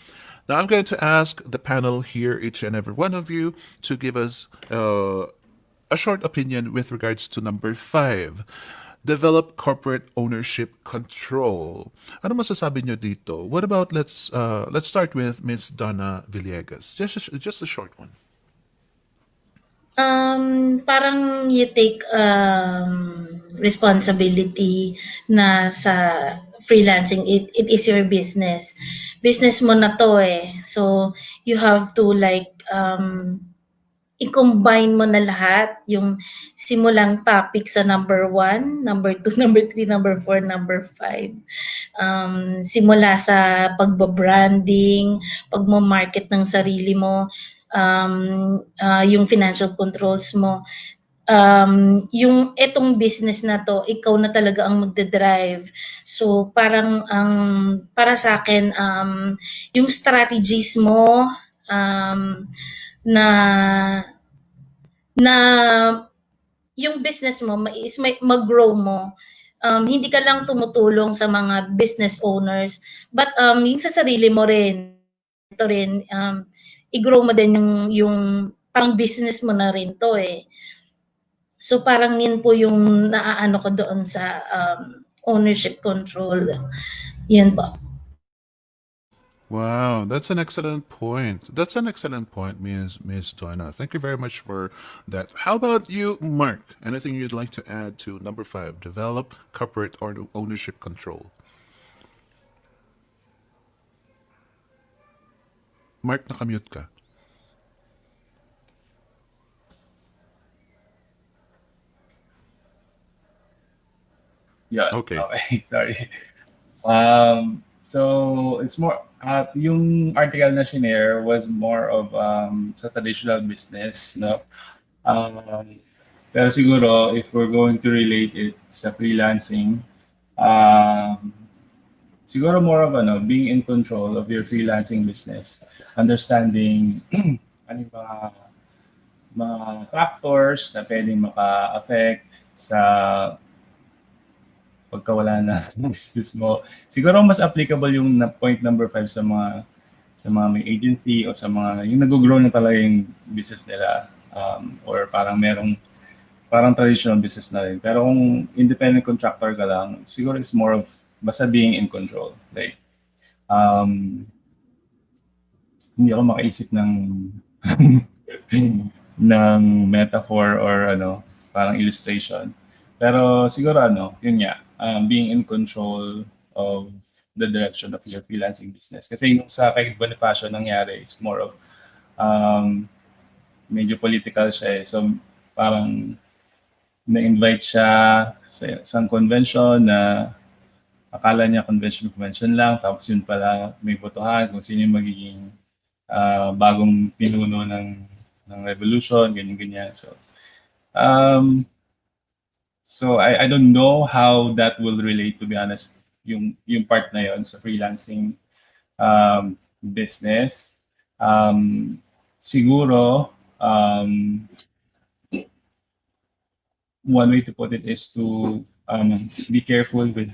Now, I'm going to ask the panel here, each and every one of you, to give us a short opinion with regards to number 5. Develop corporate ownership control. Ano masasabi nyo dito? What about let's start with Miss Donna Villegas. Just a short one. Parang you take responsibility na sa freelancing. It is your business. Business mo na to eh. So you have to like i-combine mo na lahat yung simulang topic sa number 1, number 2, number 3, number 4, number 5. Simula sa pagbabranding, pagmo-market ng sarili mo, yung financial controls mo. Yung etong business na to, ikaw na talaga ang magde-drive. So parang para sa akin, yung strategies mo na yung business mo is mag-grow mo. Hindi ka lang tumutulong sa mga business owners, but yung sa sarili mo rin, ito rin, i-grow mo din yung parang business mo na rin to eh. So parang yun po yung naaano ko doon sa ownership control. Yun po. Wow, that's an excellent point. That's an excellent point, Miss Donna. Thank you very much for that. How about you, Mark? Anything you'd like to add to number 5? Develop corporate or ownership control. Mark, nakamute ka. Yeah. Okay. Okay. Sorry. So it's more yung article na shinare was more of sa traditional business, no? Pero siguro if we're going to relate it sa freelancing, siguro more of being in control of your freelancing business, understanding ano yung mga factors na pwedeng maka-affect sa pagkawala na ng business mo. Siguro mas applicable yung point number 5 sa mga may agency o sa mga yung nag-grow na talaga yung business nila, or parang traditional business na rin. Pero kung independent contractor ka lang, siguro it's more of basta being in control. Like hindi ako makaisip ng ng metaphor or parang illustration. Pero siguro yun nga, being in control of the direction of your freelancing business. Kasi yung sa kay Bonifacio nangyari is more of medyo political siya eh. So parang na-invite siya sa isang convention na akala niya convention lang, tapos yun pala may botohan kung sino yung magiging bagong pinuno ng revolution, ganyan-ganyan. So I don't know how that will relate, to be honest, yung part na yon sa freelancing business. Siguro one way to put it is to be careful with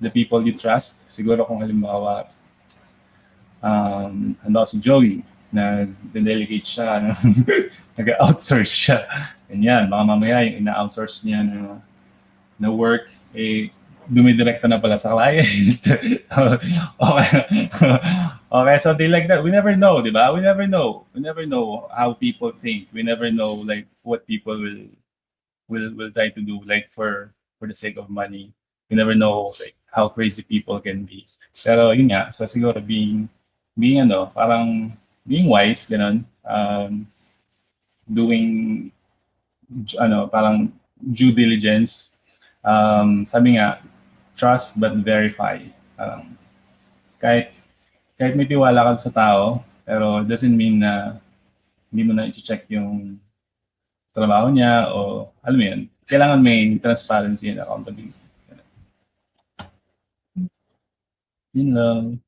the people you trust. Siguro kung halimbawa si Joey, nag-delegate siya, nag-outsource siya. Ganyan, baka mamaya yung ina-outsource niya na work, dumidirekta na pala sa client. Okay. Okay, so they like that. We never know, di ba? We never know. We never know how people think. We never know like what people will try to do like for the sake of money. You never know like how crazy people can be. Pero yun nga, so siguro being parang being wise, ganun, doing parang due diligence. Sabi nga, trust but verify. Um, kahit kahit may tiwala ka sa tao, pero it doesn't mean na hindi mo na i-check yung trabaho niya o alam mo yun, kailangan may transparency and accountability. Yun lang.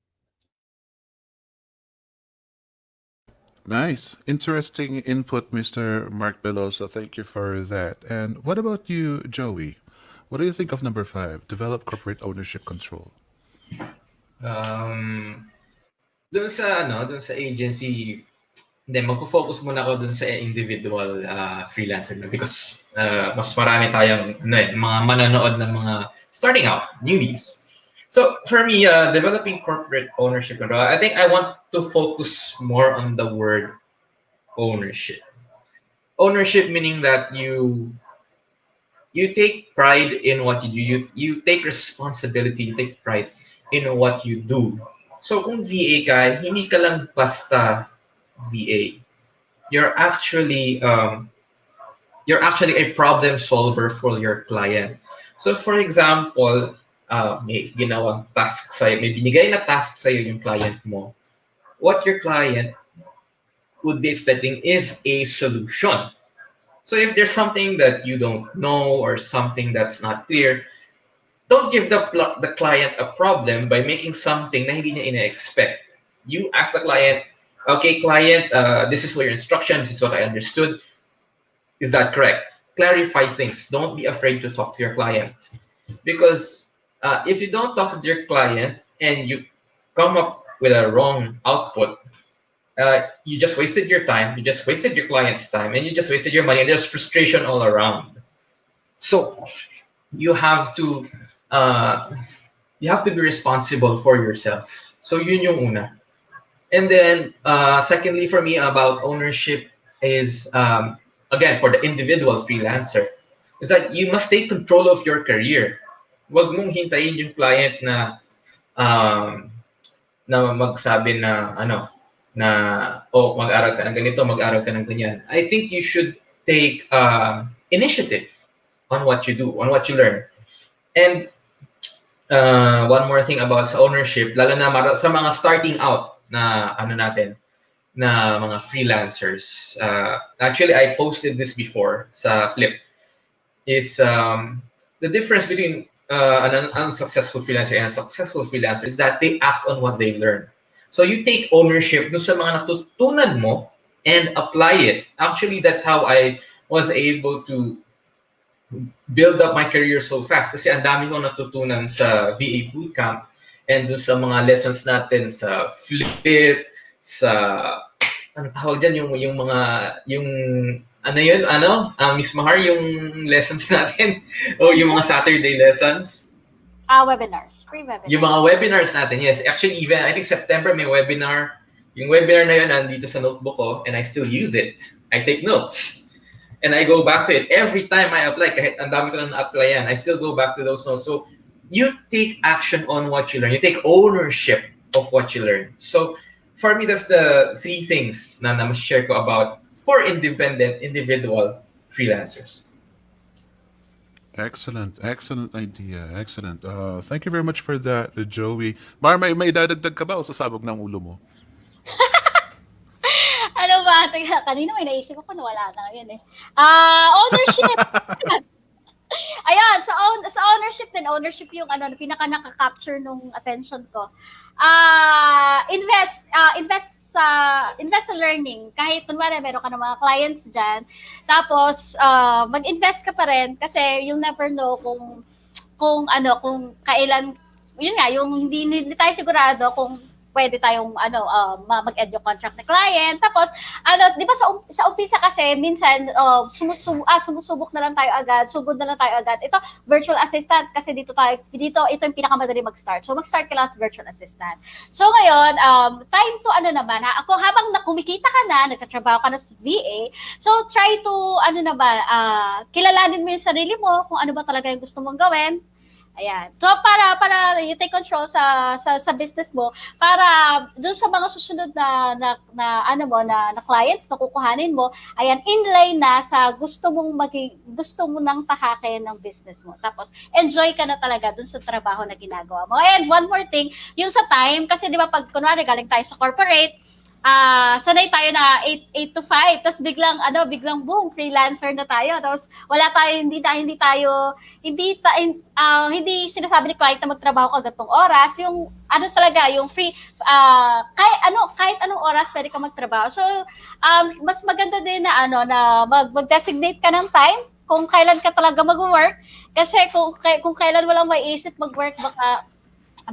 Nice. Interesting input, Mr. Mark Belosa. Thank you for that. And what about you, Joey? What do you think of number 5? Develop corporate ownership control. Doon sa agency, hindi, magpo-focus muna ako doon sa individual freelancer na because mas marami tayong mga manonood ng mga starting out, newbies. So for me, developing corporate ownership, I think I want to focus more on the word ownership. Ownership meaning that you take pride in what you do. You take responsibility, you take pride in what you do. So kung VA ka, hindi ka lang basta VA. You're actually a problem solver for your client. So for example, may ginawang task sa'yo, may binigay na task sa'yo yung client mo. What your client would be expecting is a solution. So if there's something that you don't know or something that's not clear, don't give the client a problem by making something na hindi niya ina-expect. You ask the client, okay, client, this is what your instruction, this is what I understood. Is that correct? Clarify things. Don't be afraid to talk to your client. Because if you don't talk to your client and you come up with a wrong output, you just wasted your time, you just wasted your client's time, and you just wasted your money, and there's frustration all around. So you have to be responsible for yourself. So yun yung una. And then secondly for me about ownership is again for the individual freelancer is that you must take control of your career. Wag mong hintayin yung client na magsabi na mag-aral ka ng ganito, mag-aral ka ng ganyan. I think you should take initiative on what you do, on what you learn. And one more thing about sa ownership, lalo na sa mga starting out na na mga freelancers. Actually, I posted this before sa Flip. Is the difference between an unsuccessful freelancer and a successful freelancer is that they act on what they learn. So you take ownership dun sa mga natutunan mo and apply it. Actually, that's how I was able to build up my career so fast kasi ang dami kong natutunan sa VA bootcamp and dun sa mga lessons natin sa Flip, sa ano tawag dyan, yung mga Miss Mahar, yung lessons natin o yung mga Saturday lessons. Webinars, free webinars. Yung mga webinars natin, yes. Actually, even I think September may webinar. Yung webinar na yun nandito sa notebook ko and I still use it. I take notes. And I go back to it. Every time I apply, kahit ang dami ko lang na-applyan, I still go back to those notes. So, you take action on what you learn. You take ownership of what you learn. So, for me, that's the three things na share ko about for independent, individual freelancers. Excellent idea. Excellent. Thank you very much for that, Joey. Mar, may dadagdag ka ba o sasabog ng ulo mo? Ano ba? Teka, kanina may naisip ako na wala na ngayon eh. Ownership. Ayan, sa ownership din, ownership yung pinaka naka-capture nung attention ko. Invest sa learning. Kahit kunwari meron ka ng mga clients dyan, tapos mag-invest ka pa rin kasi you'll never know kung kailan, yun nga, yung hindi tayo sigurado kung pwede tayong mag-end yung contract na client. Tapos, di ba sa umpisa kasi, minsan, sumusubok na lang tayo agad, sugod na lang tayo agad. Ito, virtual assistant, kasi dito, ito yung pinakamadali mag-start. So, mag-start ka lang as virtual assistant. So, ngayon, time to, ako, habang kumikita ka na, nagkatrabaho ka na sa VA, so, try to, kilalanin mo yung sarili mo, kung ano ba talaga yung gusto mong gawin. Ayan. So para you take control sa business mo para doon sa mga susunod na clients na kukuhanin mo, ayan, inlay na sa gusto mo nang tahakin ng business mo. Tapos enjoy ka na talaga doon sa trabaho na ginagawa mo. And one more thing, yung sa time kasi 'di ba pag kunwari galing tayo sa corporate, sanay tayo na 8 to 5, tapos biglang boom, freelancer na tayo. Tapos wala tayo, hindi sinasabi ni client na magtrabaho ka gatong oras. Yung talaga, yung free, kahit anong oras pwede ka magtrabaho. So, mas maganda din na mag-designate ka ng time kung kailan ka talaga mag-work. Kasi kung kailan mo lang maiisip mag-work,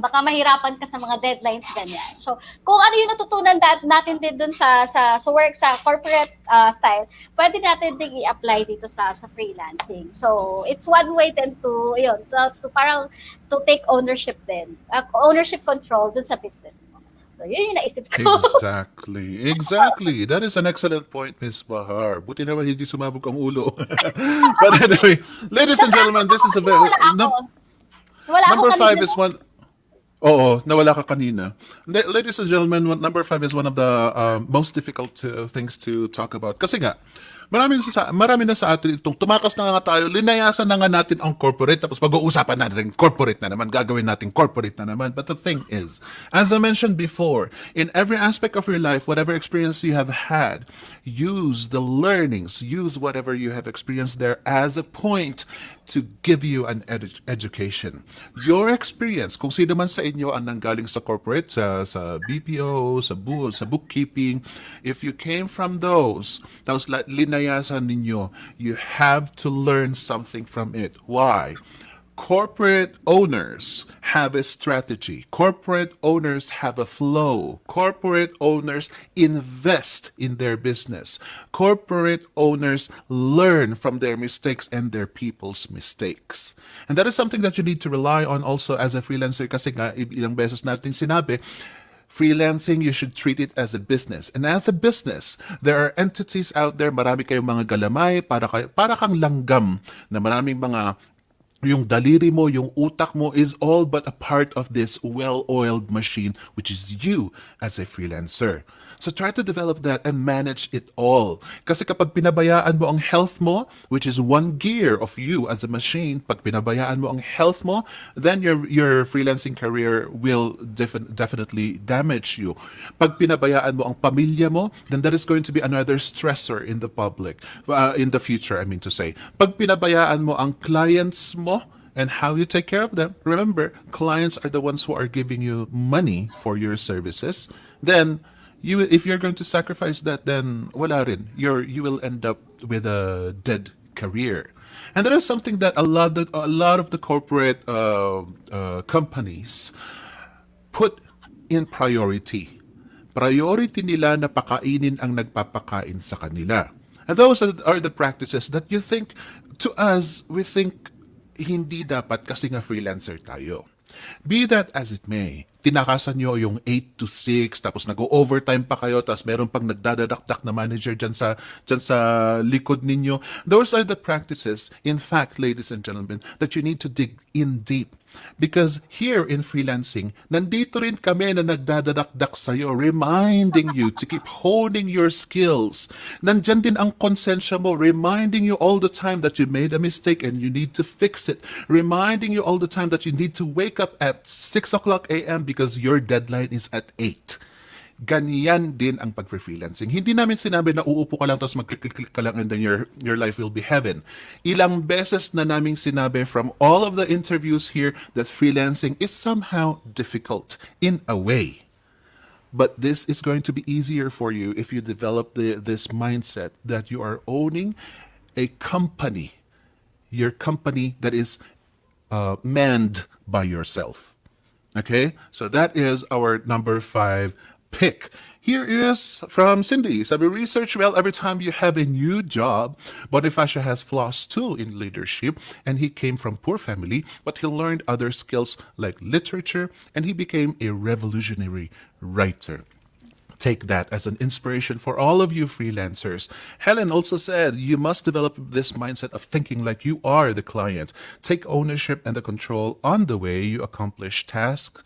baka mahirapan ka sa mga deadlines, ganyan. So, kung ano yung natutunan natin din dun sa work, sa corporate style, pwede natin din i-apply dito sa freelancing. So, it's one way then to parang to take ownership din. Ownership control dun sa business mo. So, yun yung naisip ko. Exactly. That is an excellent point, Miss Bahar. Buti naman hindi sumabog ang ulo. But anyway, ladies and gentlemen, this is a very... Number 5 is one... Oo, nawala ka kanina. Ladies and gentlemen, number 5 is one of the most difficult things to talk about. Kasi nga, marami na sa atin itong tumakas na nga tayo, linayasan na nga natin ang corporate, tapos pag-uusapan natin corporate na naman, gagawin natin corporate na naman. But the thing is, as I mentioned before, in every aspect of your life, whatever experience you have had, use the learnings, use whatever you have experienced there as a point to give you an education. Your experience, kung sino man sa inyo ang nanggaling sa corporate, sa BPO, sa bookkeeping, if you came from those, tapos linayasan ninyo, you have to learn something from it. Why? Corporate owners have a strategy. Corporate owners have a flow. Corporate owners invest in their business. Corporate owners learn from their mistakes and their people's mistakes. And that is something that you need to rely on also as a freelancer kasi nga, ilang beses natin sinabi, freelancing, you should treat it as a business. And as a business, there are entities out there, marami kayong mga galamay, para kang langgam na maraming mga yung daliri mo, yung utak mo is all but a part of this well-oiled machine, which is you as a freelancer. So try to develop that and manage it all. Kasi kapag pinabayaan mo ang health mo, which is one gear of you as a machine, pag pinabayaan mo ang health mo, then your freelancing career will definitely damage you. Pag pinabayaan mo ang pamilya mo, then that is going to be another stressor in the in the future, I mean to say. Pag pinabayaan mo ang clients mo, and how you take care of them. Remember, clients are the ones who are giving you money for your services. Then, if you're going to sacrifice that, then wala rin. You will end up with a dead career. And that is something that a lot of the corporate companies put in priority. Priority nila na pakainin ang nagpapakain sa kanila. And those are the practices that you think, to us, we think hindi dapat kasi nga freelancer tayo. Be that as it may, tinakasan nyo yung 8 to 6, tapos nag-overtime pa kayo, tapos meron pang nagdadadakdak na manager dyan sa likod ninyo. Those are the practices, in fact, ladies and gentlemen, that you need to dig in deep. Because here in freelancing, nandito rin kami na nagdadadakdak sa'yo, reminding you to keep honing your skills. Nandyan din ang konsensya mo, reminding you all the time that you made a mistake and you need to fix it. Reminding you all the time that you need to wake up at 6 o'clock a.m. because your deadline is at 8. Ganyan din ang pag-freelancing. Hindi namin sinabi na uupo ka lang tapos mag-click-click ka lang and then your life will be heaven. Ilang beses na namin sinabi from all of the interviews here that freelancing is somehow difficult in a way. But this is going to be easier for you if you develop this mindset that you are owning a company. Your company that is manned by yourself. Okay, so that is our number 5 pick. Here is from Cindy. Sabi, research well every time you have a new job. Bonifacio has flaws too in leadership, and he came from poor family, but he learned other skills like literature, and he became a revolutionary writer. Take that as an inspiration for all of you freelancers. Helen also said you must develop this mindset of thinking like you are the client. Take ownership and the control on the way you accomplish tasks,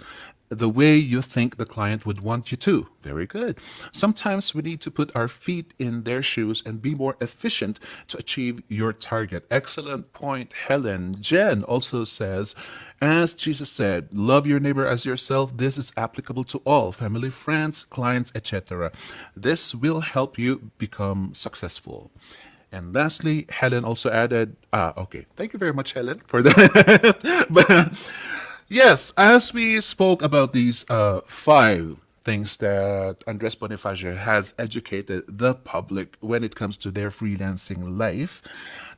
the way you think the client would want you to. Very good. Sometimes we need to put our feet in their shoes and be more efficient to achieve your target. Excellent point, Helen. Jen also says, as Jesus said, love your neighbor as yourself. This is applicable to all family, friends, clients, etc. This will help you become successful. And lastly, Helen also added, okay, thank you very much, Helen, for that. But yes, as we spoke about these 5 things that Andres Bonifacio has educated the public when it comes to their freelancing life,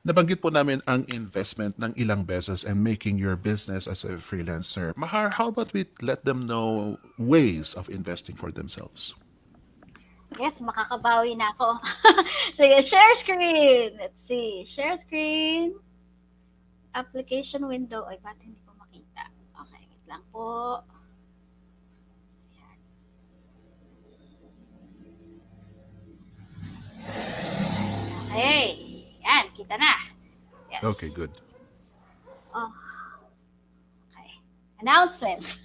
nabanggit po namin ang investment ng ilang beses and making your business as a freelancer. Mahar, how about we let them know ways of investing for themselves? Yes, makakabawi na ako. Sige, share screen. Let's see. Share screen. Application window. Ay, ba't hindi ko makita? Okay, wait lang po. Okay. Yan, kita na. Yes. Okay, good. Oh, okay. Announcements.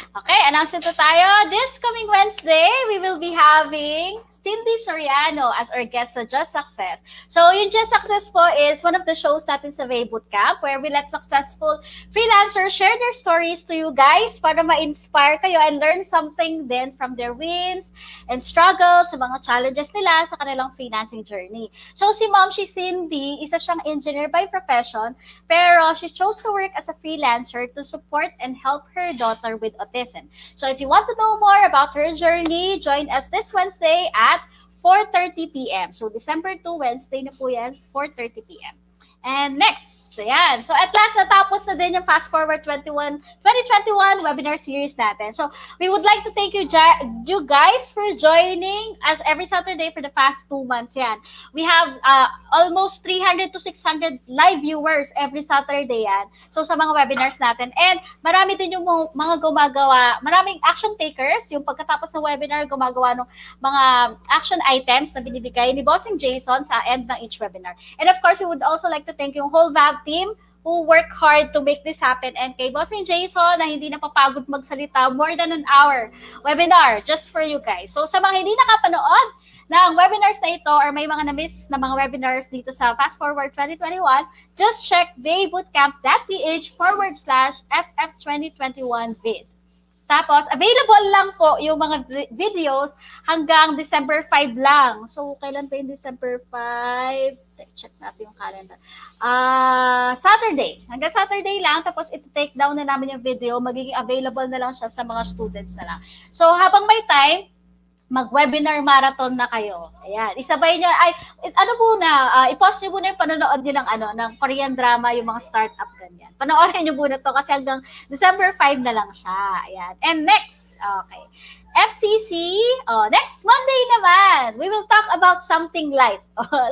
Okay, announcement na tayo. This coming Wednesday, we will be having Cindy Soriano as our guest sa Just Success. So, yung Just Success po is one of the shows natin sa Way Bootcamp where we let successful freelancers share their stories to you guys para ma-inspire kayo and learn something then from their wins and struggles, sa mga challenges nila sa kanilang freelancing journey. So, si Ma'am Cindy, isa siyang engineer by profession, pero she chose to work as a freelancer to support and help her daughter with autism. So if you want to know more about her journey, join us this Wednesday at 4:30 p.m. So December 2, Wednesday na po yan, 4:30 p.m. And next, ayan. So at last, natapos na din yung Fast Forward 2021 webinar series natin. So we would like to thank you guys for joining us every Saturday for the past 2 months. Yan. We have almost 300 to 600 live viewers every Saturday yan. So sa mga webinars natin. And marami din yung mga gumagawa, maraming action takers, yung pagkatapos ng webinar, gumagawa ng mga action items na binibigay ni Bossing Jason sa end ng each webinar. And of course, we would also like to thank yung whole VAB team who work hard to make this happen. And kay Bossing Jason na hindi napapagod magsalita, more than an hour webinar just for you guys. So sa mga hindi nakapanood ng webinars na ito or may mga na-miss na mga webinars dito sa Fast Forward 2021, just check baybootcamp.ph/ff2021vid. Tapos, available lang po yung mga videos hanggang December 5 lang. So, kailan pa yung December 5? Check natin yung calendar. Saturday. Hanggang Saturday lang. Tapos, iti-take down na namin yung video. Magiging available na lang siya sa mga students na lang. So, habang may time, mag-webinar marathon na kayo. Ayan. Isabay nyo, i-post nyo muna yung panonood nyo ng Korean drama, yung mga startup ganyan. Panoorin nyo muna to kasi hanggang December 5 na lang siya. Ayan. And next, okay. FCC, next Monday naman, we will talk about something light.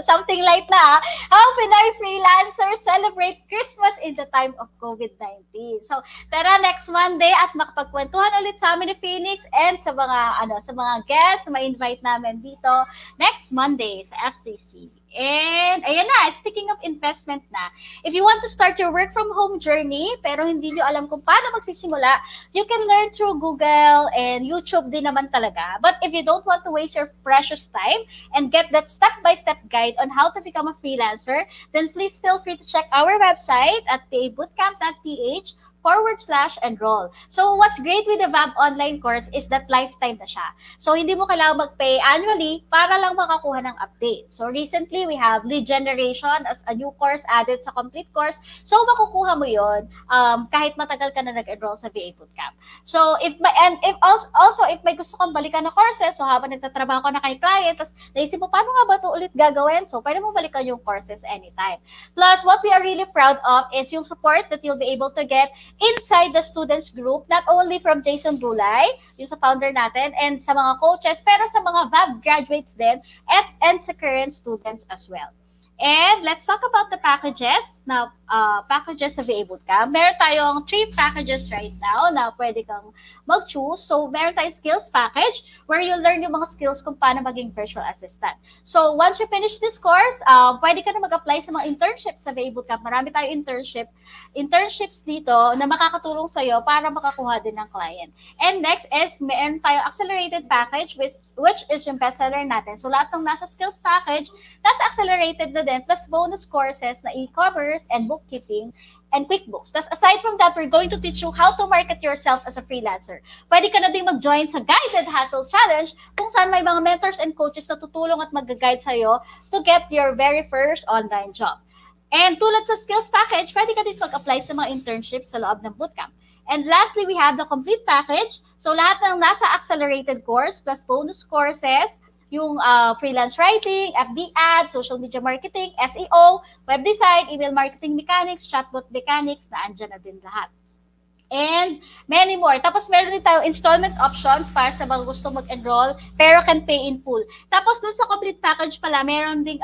Something light na, how Pinoy freelancers celebrate Christmas in the time of COVID-19. So, tara next Monday at makapagkwentuhan ulit sa amin ni Phoenix and sa mga guests na ma-invite namin dito next Monday sa FCC. And ayan na, speaking of investment na, if you want to start your work from home journey pero hindi nyo alam kung paano magsisimula, you can learn through Google and YouTube din naman talaga. But if you don't want to waste your precious time and get that step-by-step guide on how to become a freelancer, then please feel free to check our website at paybootcamp.ph/enroll. So what's great with the VAB online course is that lifetime na siya. So hindi mo kailangan mag-pay annually para lang makakuha ng update. So recently we have lead generation as a new course added sa complete course. So makukuha mo yon kahit matagal ka na nag-enroll sa VA Bootcamp. So if may gusto kang balikan na courses, so habang nagtatrabaho ka na kay client, tapos naisip mo paano nga ba ito ulit gagawin? So pwede mo balikan yung courses anytime. Plus what we are really proud of is yung support that you'll be able to get inside the students group, not only from Jason Bulay, yung sa founder natin, and sa mga coaches, pero sa mga VAB graduates din, and sa current students as well. And let's talk about the packages. Now, packages sa VA Bootcamp. Meron tayong 3 packages right now na pwede kang mag-choose. So, meron tayong skills package where you learn yung mga skills kung paano maging virtual assistant. So, once you finish this course, pwede ka na mag-apply sa mga internships sa VA Bootcamp. Marami tayong internships dito na makakatulong sa'yo para makakuha din ng client. And next is, meron tayong accelerated package which is yung bestseller natin. So, lahat ng nasa skills package, nasa accelerated na din, plus bonus courses na e-commerce and bookkeeping and QuickBooks. Tapos, aside from that, we're going to teach you how to market yourself as a freelancer. Pwede ka na din mag-join sa Guided Hustle Challenge kung saan may mga mentors and coaches na tutulong at mag-guide sa'yo to get your very first online job. And tulad sa skills package, pwede ka din mag-apply sa mga internships sa loob ng bootcamp. And lastly, we have the complete package. So lahat ng nasa accelerated course plus bonus courses, yung freelance writing, FB ads, social media marketing, SEO, web design, email marketing mechanics, chatbot mechanics, na andyan na din lahat. And many more. Tapos meron din tayo installment options para sa mga gusto mag-enroll pero can pay in full. Tapos dun sa complete package pala, meron ding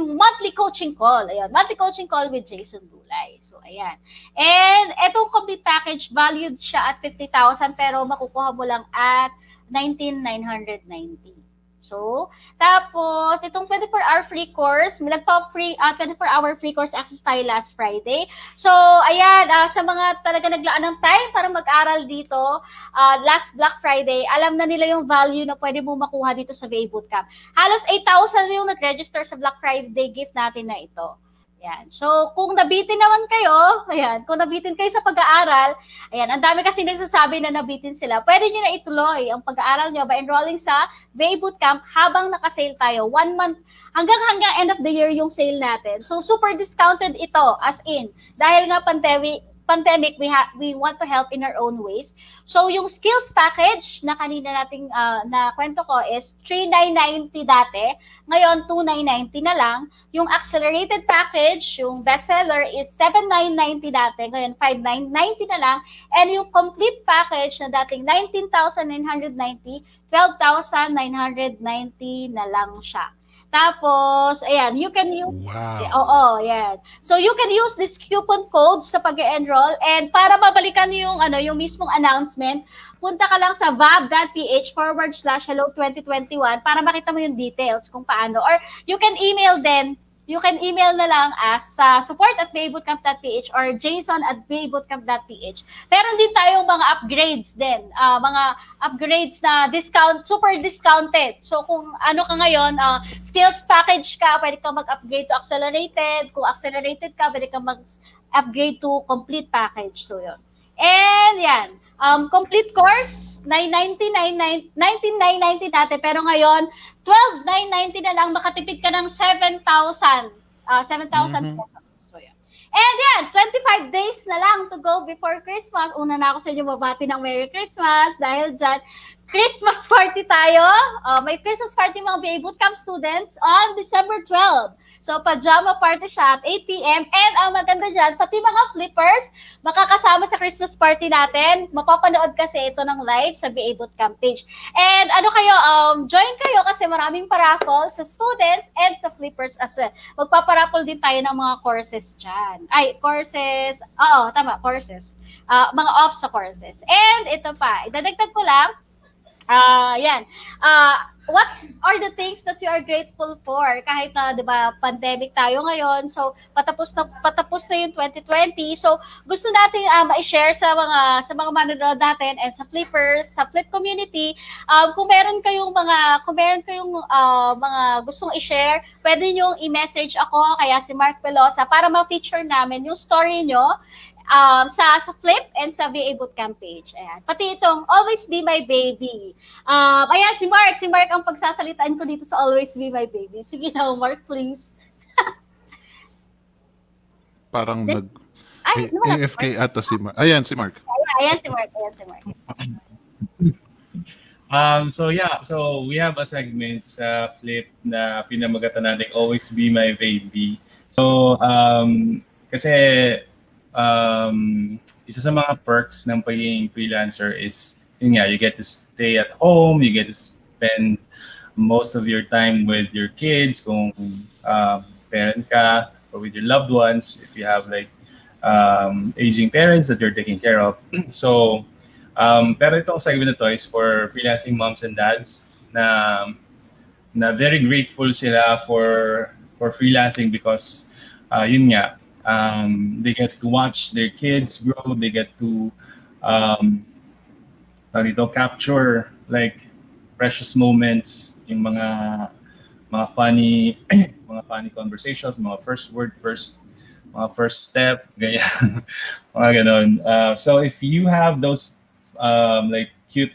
monthly coaching call. Ayan, monthly coaching call with Jason Bulay. So, ayan. And etong complete package, valued siya at 50,000 pero makukuha mo lang at 19,990. So, tapos, itong 24-hour free course, may nagpa-free, 24-hour free course access tayo last Friday. So, ayan, sa mga talaga naglaan ng time para mag-aral dito, last Black Friday, alam na nila yung value na pwede mo makuha dito sa VA Bootcamp. Halos 8,000 yung nag-register sa Black Friday gift natin na ito. Ayan. So, kung nabitin naman kayo, ayan, kung nabitin kayo sa pag-aaral, ayan, ang dami kasi nagsasabi na nabitin sila, pwede nyo na ituloy ang pag-aaral nyo by enrolling sa VA Bootcamp habang nakasale tayo. 1 month, hanggang end of the year yung sale natin. So, super discounted ito, as in, dahil nga pandemic, we want to help in our own ways. So, yung skills package na kanina nating na kwento ko is 3,990 dati. Ngayon, 2,990 na lang. Yung accelerated package, yung bestseller is 7,990 dati. Ngayon, 5,990 na lang. And yung complete package na dating 19,990, 12,990 na lang siya. Tapos, ayan, you can use... Wow. Oo, ayan. So, you can use this coupon code sa pag-enroll. And para mabalikan yung mismong announcement, punta ka lang sa vab.ph/hello2021 para makita mo yung details kung paano. Or you can email na lang as support@vabootcamp.ph or jason@vabootcamp.ph. Meron din tayong mga upgrades din. Mga upgrades na discount, super discounted. So kung ano ka ngayon, skills package ka, pwede kang mag-upgrade to accelerated. Kung accelerated ka, pwede kang mag-upgrade to complete package. So yun. And yan, complete course, 19,990 dati, pero ngayon, 12,990 na lang, makatipid ka ng 7,000 pesos. So, yan. And yan, 25 days na lang to go before Christmas. Una na ako sa inyo mabati ng Merry Christmas dahil dyan, Christmas party tayo. May Christmas party mga VA Bootcamp students on December 12. So, pajama party siya at 8 p.m. And ang maganda dyan, pati mga flippers, makakasama sa Christmas party natin. Mapapanood kasi ito ng live sa VA Bootcamp page. And join kayo kasi maraming paraffle sa students and sa flippers as well. Magpaparaffle din tayo ng mga courses dyan. Courses. Oo, tama, courses. Mga off sa courses. And ito pa, idadagdag ko lang, what are the things that you are grateful for? Kahit na, 'di ba, pandemic tayo ngayon. So, patapos na yung 2020. So, gusto nating ma-share sa mga manonood natin and sa flippers, sa flip community. Kung meron kayong mga gustong i-share, pwede niyo i-message ako kaya si Mark Pelosa para ma-feature namin yung story nyo. Sa Flip and sa VA Bootcamp page. Ayan. Pati itong Always Be My Baby. Ayan, si Mark ang pagsasalitaan ko dito sa Always Be My Baby. Sige na, Mark, please. Parang nawala AFK ata si Mark. Ayan, si Mark. Ayan si Mark. So we have a segment sa Flip na pinamagatan natin Always Be My Baby. So, kasi isa sa mga perks ng pagiging freelancer is, yun nga, you get to stay at home, you get to spend most of your time with your kids kung parent ka, or with your loved ones if you have like aging parents that you're taking care of. So, pero itong segment na to is for freelancing moms and dads na very grateful sila for freelancing because yun nga, they get to watch their kids grow, they get to capture like precious moments, yung mga funny mga funny conversations, mga first word, mga first step, ganyan. Mga ganon. So if you have those like cute,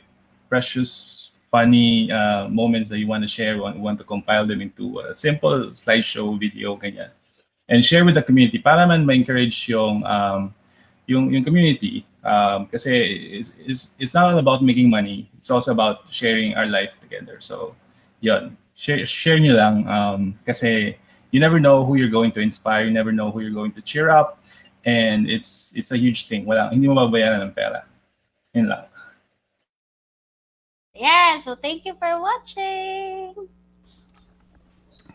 precious, funny moments that you want to share, want to compile them into a simple slideshow video, ganyan, and share with the community para man ma-encourage yung community, kasi it's not all about making money, it's also about sharing our life together. So yun, share nyo lang, kasi you never know who you're going to inspire, you never know who you're going to cheer up, and it's a huge thing. Hindi mo mababayaran ng pera. Yun lang. Yeah, so thank you for watching.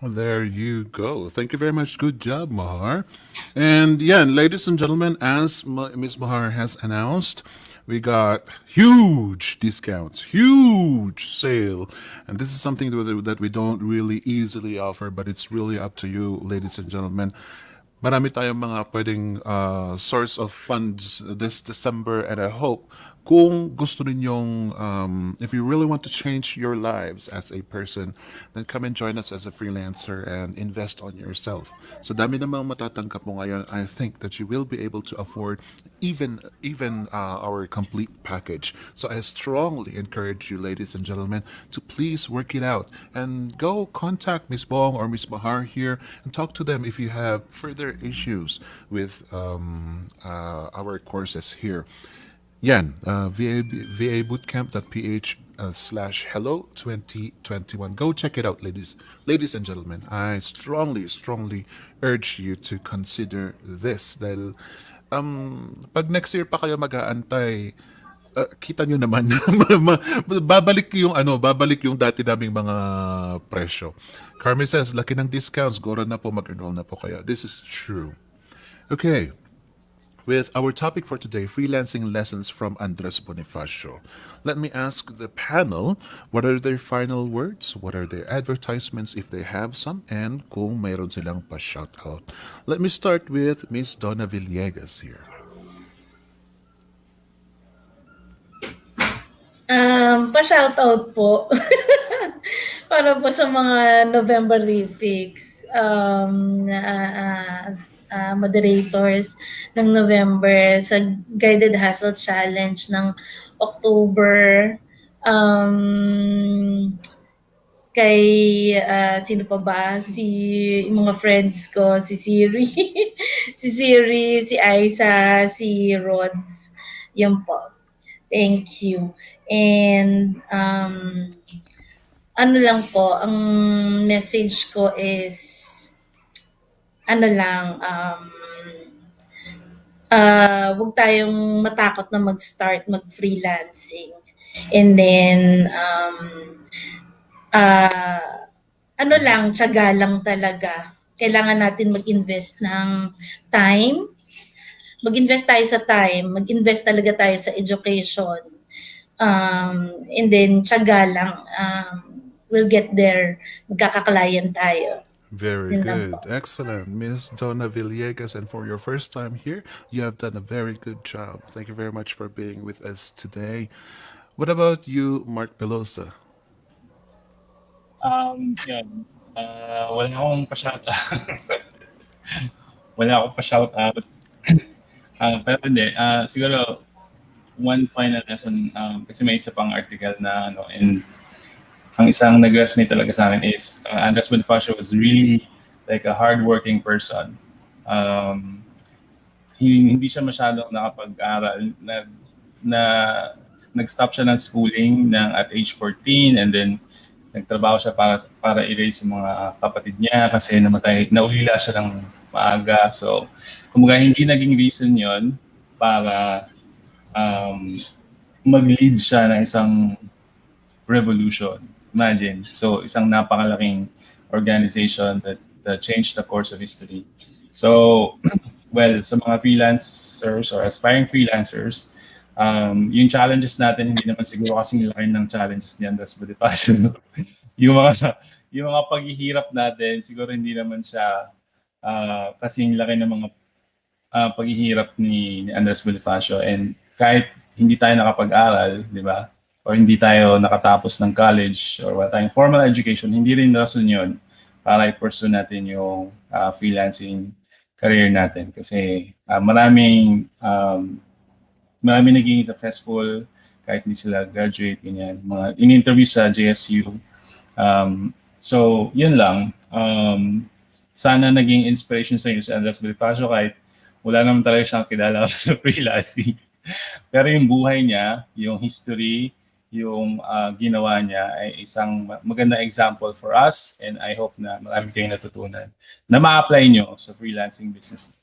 Well, there you go. Thank you very much. Good job, Mahar. And yeah, ladies and gentlemen, as Ms. Mahar has announced, we got huge discounts, huge sale. And this is something that we don't really easily offer, but it's really up to you, ladies and gentlemen. Marami tayong mga pwedeng source of funds this December, and I hope kung gusto ninyong, if you really want to change your lives as a person, then come and join us as a freelancer and invest on yourself. So dami namang matatanggap mo ngayon. I think that you will be able to afford even our complete package. So I strongly encourage you, ladies and gentlemen, to please work it out and go contact Miss Bong or Miss Bahar here and talk to them if you have further issues with our courses here. Yan, vabootcamp.ph/hello2021. Go check it out, ladies and gentlemen. I strongly urge you to consider this dahil pag next year pa kayo mag-aantay, kita nyo naman babalik yung dati naming mga presyo. Carmen says, laki ng discounts, gora na po, mag-enroll na po kayo. This is true. Okay. With our topic for today, freelancing lessons from Andres Bonifacio. Let me ask the panel, what are their final words? What are their advertisements if they have some? And kung mayroon silang pa-shout out. Let me start with Miss Donna Villegas here. Pa-shoutout po. Para po sa mga November Refix. Moderators ng November sa Guided Hustle Challenge ng October, kay sino pa ba, mga friends ko, si Siri si Aiza, si Rods, yan po. Thank you. And ano lang po, ang message ko is wag tayong matakot na mag-start mag-freelancing. And then tiyaga lang talaga. Kailangan natin mag-invest ng time. Mag-invest tayo sa time, mag-invest talaga tayo sa education. And then tiyaga lang, we'll get there. Magkaka-client tayo. Very good. Excellent. Miss Donna Villegas, and for your first time here, you have done a very good job. Thank you very much for being with us today. What about you, Mark Pelosa? Yun. Wala akong pa-shout out. Pero hindi, siguro one final lesson, kasi may isa pang article na and ang isang nag-resonate talaga sa akin is Andres Bonifacio was really like a hardworking person. Hindi siya masyadong nakapag-aral. Nag-stop siya ng schooling at age 14, and then nagtrabaho siya para i-raise yung mga kapatid niya kasi naulila siya ng maaga. So, kumbaga hindi naging reason yon para mag-lead siya ng isang revolution. Imagine. So, isang napakalaking organization that changed the course of history. So, well, sa mga freelancers or aspiring freelancers, yung challenges natin, hindi naman siguro kasing laki ng challenges ni Andres Bonifacio. No? yung mga yung mga paghihirap natin, siguro hindi naman siya kasing laki ng mga paghihirap ni Andres Bonifacio. And kahit hindi tayo nakapag-aral, di ba? Or hindi tayo nakatapos ng college or wala tayong formal education, hindi rin rason yun para i-pursue natin yung freelancing career natin. Kasi maraming naging successful kahit hindi sila graduate, ganyan. Mga in-interview sa JSU. So, yun lang. Sana naging inspiration sa inyo si Andres Bonifacio kahit wala naman talaga siyang kilala sa freelancing. Pero yung buhay niya, yung history, yung ginawa niya ay isang magandang example for us, and I hope na marami kayong natutunan na ma-apply nyo sa freelancing business.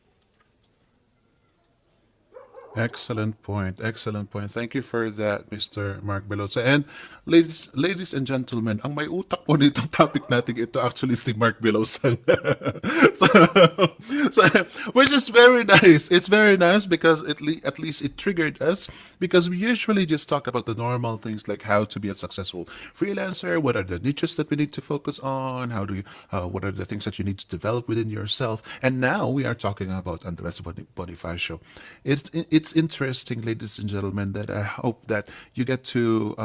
Excellent point. Excellent point. Thank you for that, Mr. Mark Belosa. And ladies and gentlemen, ang may utak po nitong topic natin ito actually si Mark Belosa. so, so, which is very nice. It's very nice because at least it triggered us, because we usually just talk about the normal things like how to be a successful freelancer, what are the niches that we need to focus on, what are the things that you need to develop within yourself. And now we are talking about Andres Bonifacio. It's interesting, ladies and gentlemen, that I hope that you get to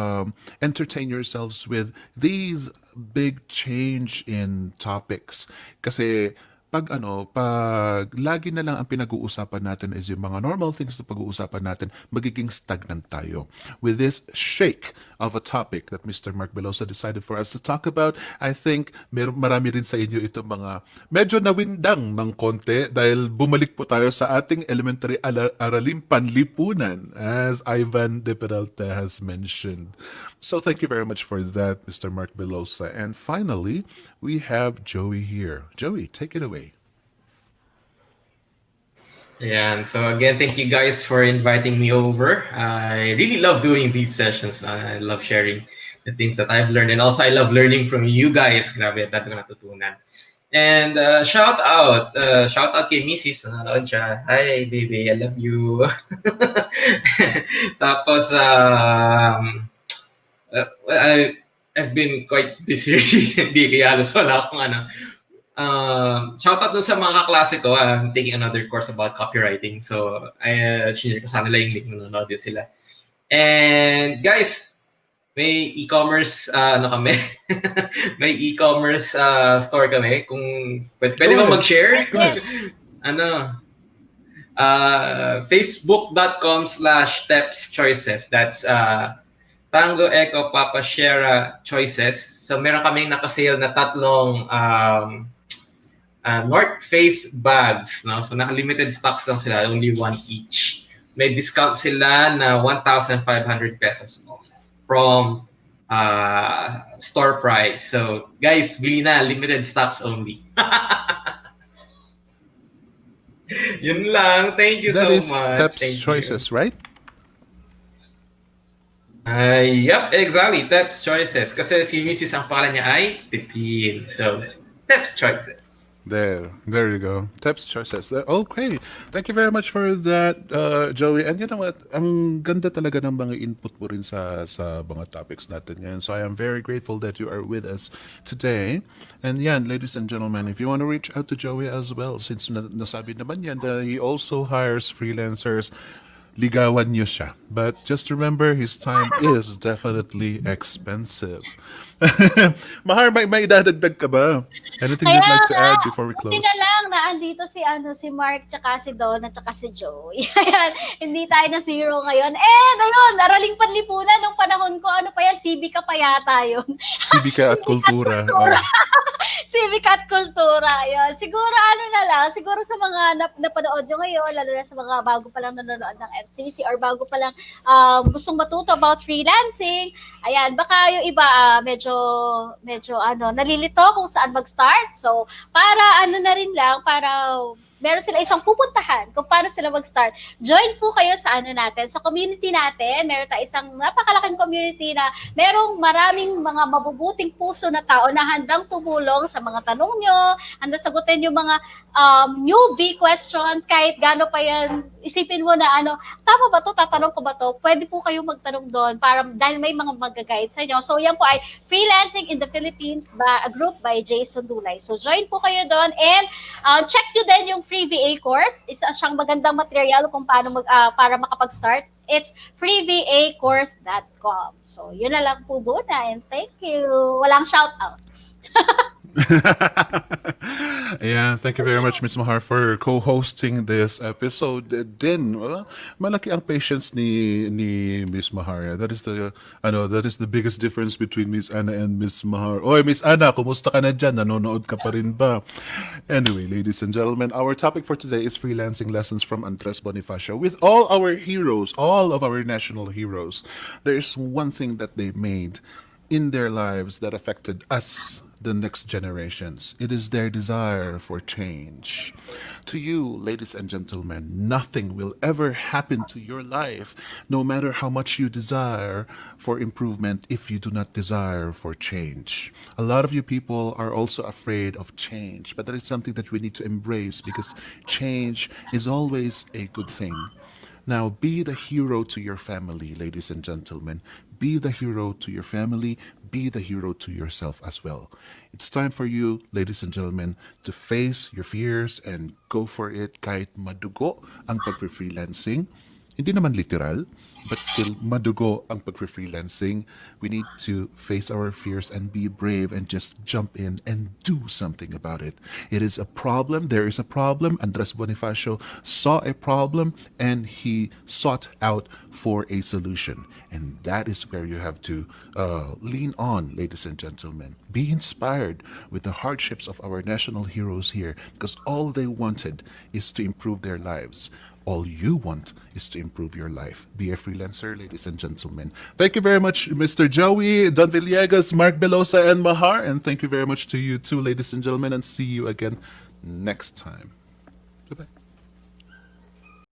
entertain yourselves with these big change in topics. Kasi pag lagi na lang ang pinag-uusapan natin is yung mga normal things na pag-uusapan natin, magiging stagnant tayo. With this shake of a topic that Mr. Mark Belosa decided for us to talk about, I think marami rin sa inyo itong mga medyo nawindang ng konti dahil bumalik po tayo sa ating elementary araling panlipunan, as Ivan de Peralta has mentioned. So thank you very much for that, Mr. Mark Belosa. And finally, we have Joey here. Joey, take it away. Yeah, and so again, thank you guys for inviting me over. I really love doing these sessions. I love sharing the things that I've learned, and also I love learning from you guys. Grabe, dami ko natutunan. And shout out kay Mrs. Nanonood siya. Hi, baby, I love you. Tapos, I've been quite busy recently, kaya halos wala akong shout out dun sa mga kaklase ko. I'm taking another course about copywriting. So, sinare ko sa nila yung link, nanonood din sila. And guys, may e-commerce kami. May e-commerce store kami. Kung pwede ba mag-share? Facebook.com/TepsChoices. That's Tango Echo Papa Sierra Choices. So meron kaming nakasale na tatlong North Face bags, no? So naka-limited stocks lang sila, only one each. May discount sila na 1,500 pesos off from store price. So guys, bili na, limited stocks only. Yun lang. Thank you That so is much. Tep's Thank Choices, you. right? Yep, exactly. Tep's Choices. Kasi si Mrs. ang pangalan niya ay Pipin. So, Tep's Choices. There you go. Tep's Choices. Okay. Thank you very much for that, Joey. And you know what? Ang ganda talaga ng mga input mo rin sa mga topics natin yan. So I am very grateful that you are with us today. And yan, ladies and gentlemen, if you want to reach out to Joey as well, since nasabi naman yan that he also hires freelancers, ligawan niyo siya. But just remember, his time is definitely expensive. Mahar, may idadagdag ka ba? Anything you'd like to add before we close? Hindi na lang na andito si Mark, tsaka si Don, at tsaka si Joey. Ayan, hindi tayo na zero ngayon. Ayun, araling panlipunan nung panahon ko. Ano pa yan? CB ka pa yata yun. Sibika at kultura. Civic at kultura, yun. Siguro ano na lang, siguro sa mga napanood nyo ngayon, lalo na sa mga bago pa lang nanonood ng FCC or bago pa lang gustong matuto about freelancing, ayan, baka yung iba medyo nalilito kung saan mag-start. So, para ano na rin lang, para meron sila isang pupuntahan kung paano sila mag-start. Join po kayo sa ano natin, sa community natin. Meron tayo isang napakalaking community na merong maraming mga mabubuting puso na tao na handang tumulong sa mga tanong nyo, handang sagutin yung mga newbie questions, kahit gaano pa yan, isipin mo na tama ba to, tatanong ko ba to, pwede po kayong magtanong doon para dahil may mga mag-guide sa inyo. So yan po ay Freelancing in the Philippines by a group by Jason Dulay. So join po kayo doon and check nyo din yung free VA course. Isa siyang magandang material kung paano para makapag-start. It's freevacourse.com. So yun na lang po muna and thank you. Walang shout out. Yeah, thank you very much, Miss Mahar, for co-hosting this episode. Din, malaki ang patience ni Miss Mahar. That is the biggest difference between Miss Anna and Miss Mahar. Oy, Miss Anna, kumusta ka na dyan? Nanonood ka pa rin ba? Anyway, ladies and gentlemen, our topic for today is freelancing lessons from Andres Bonifacio. With all our heroes, all of our national heroes, there is one thing that they made in their lives that affected us, the next generations. It is their desire for change. To you, ladies and gentlemen, nothing will ever happen to your life, no matter how much you desire for improvement, if you do not desire for change. A lot of you people are also afraid of change, but that is something that we need to embrace because change is always a good thing. Now, be the hero to your family, ladies and gentlemen. Be the hero to your family. Be the hero to yourself as well. It's time for you, ladies and gentlemen, to face your fears and go for it kahit madugo ang pag-freelancing. Hindi naman literal, but still madugo ang pag-freelancing. We need to face our fears and be brave and just jump in and do something about it. It is a problem. There is a problem. Andres Bonifacio saw a problem and he sought out for a solution. And that is where you have to lean on, ladies and gentlemen. Be inspired with the hardships of our national heroes here because all they wanted is to improve their lives. All you want is to improve your life. Be a freelancer, ladies and gentlemen. Thank you very much, Mr. Joey, Don Villegas, Mark Belosa, and Mahar. And thank you very much to you too, ladies and gentlemen. And see you again next time. Bye-bye.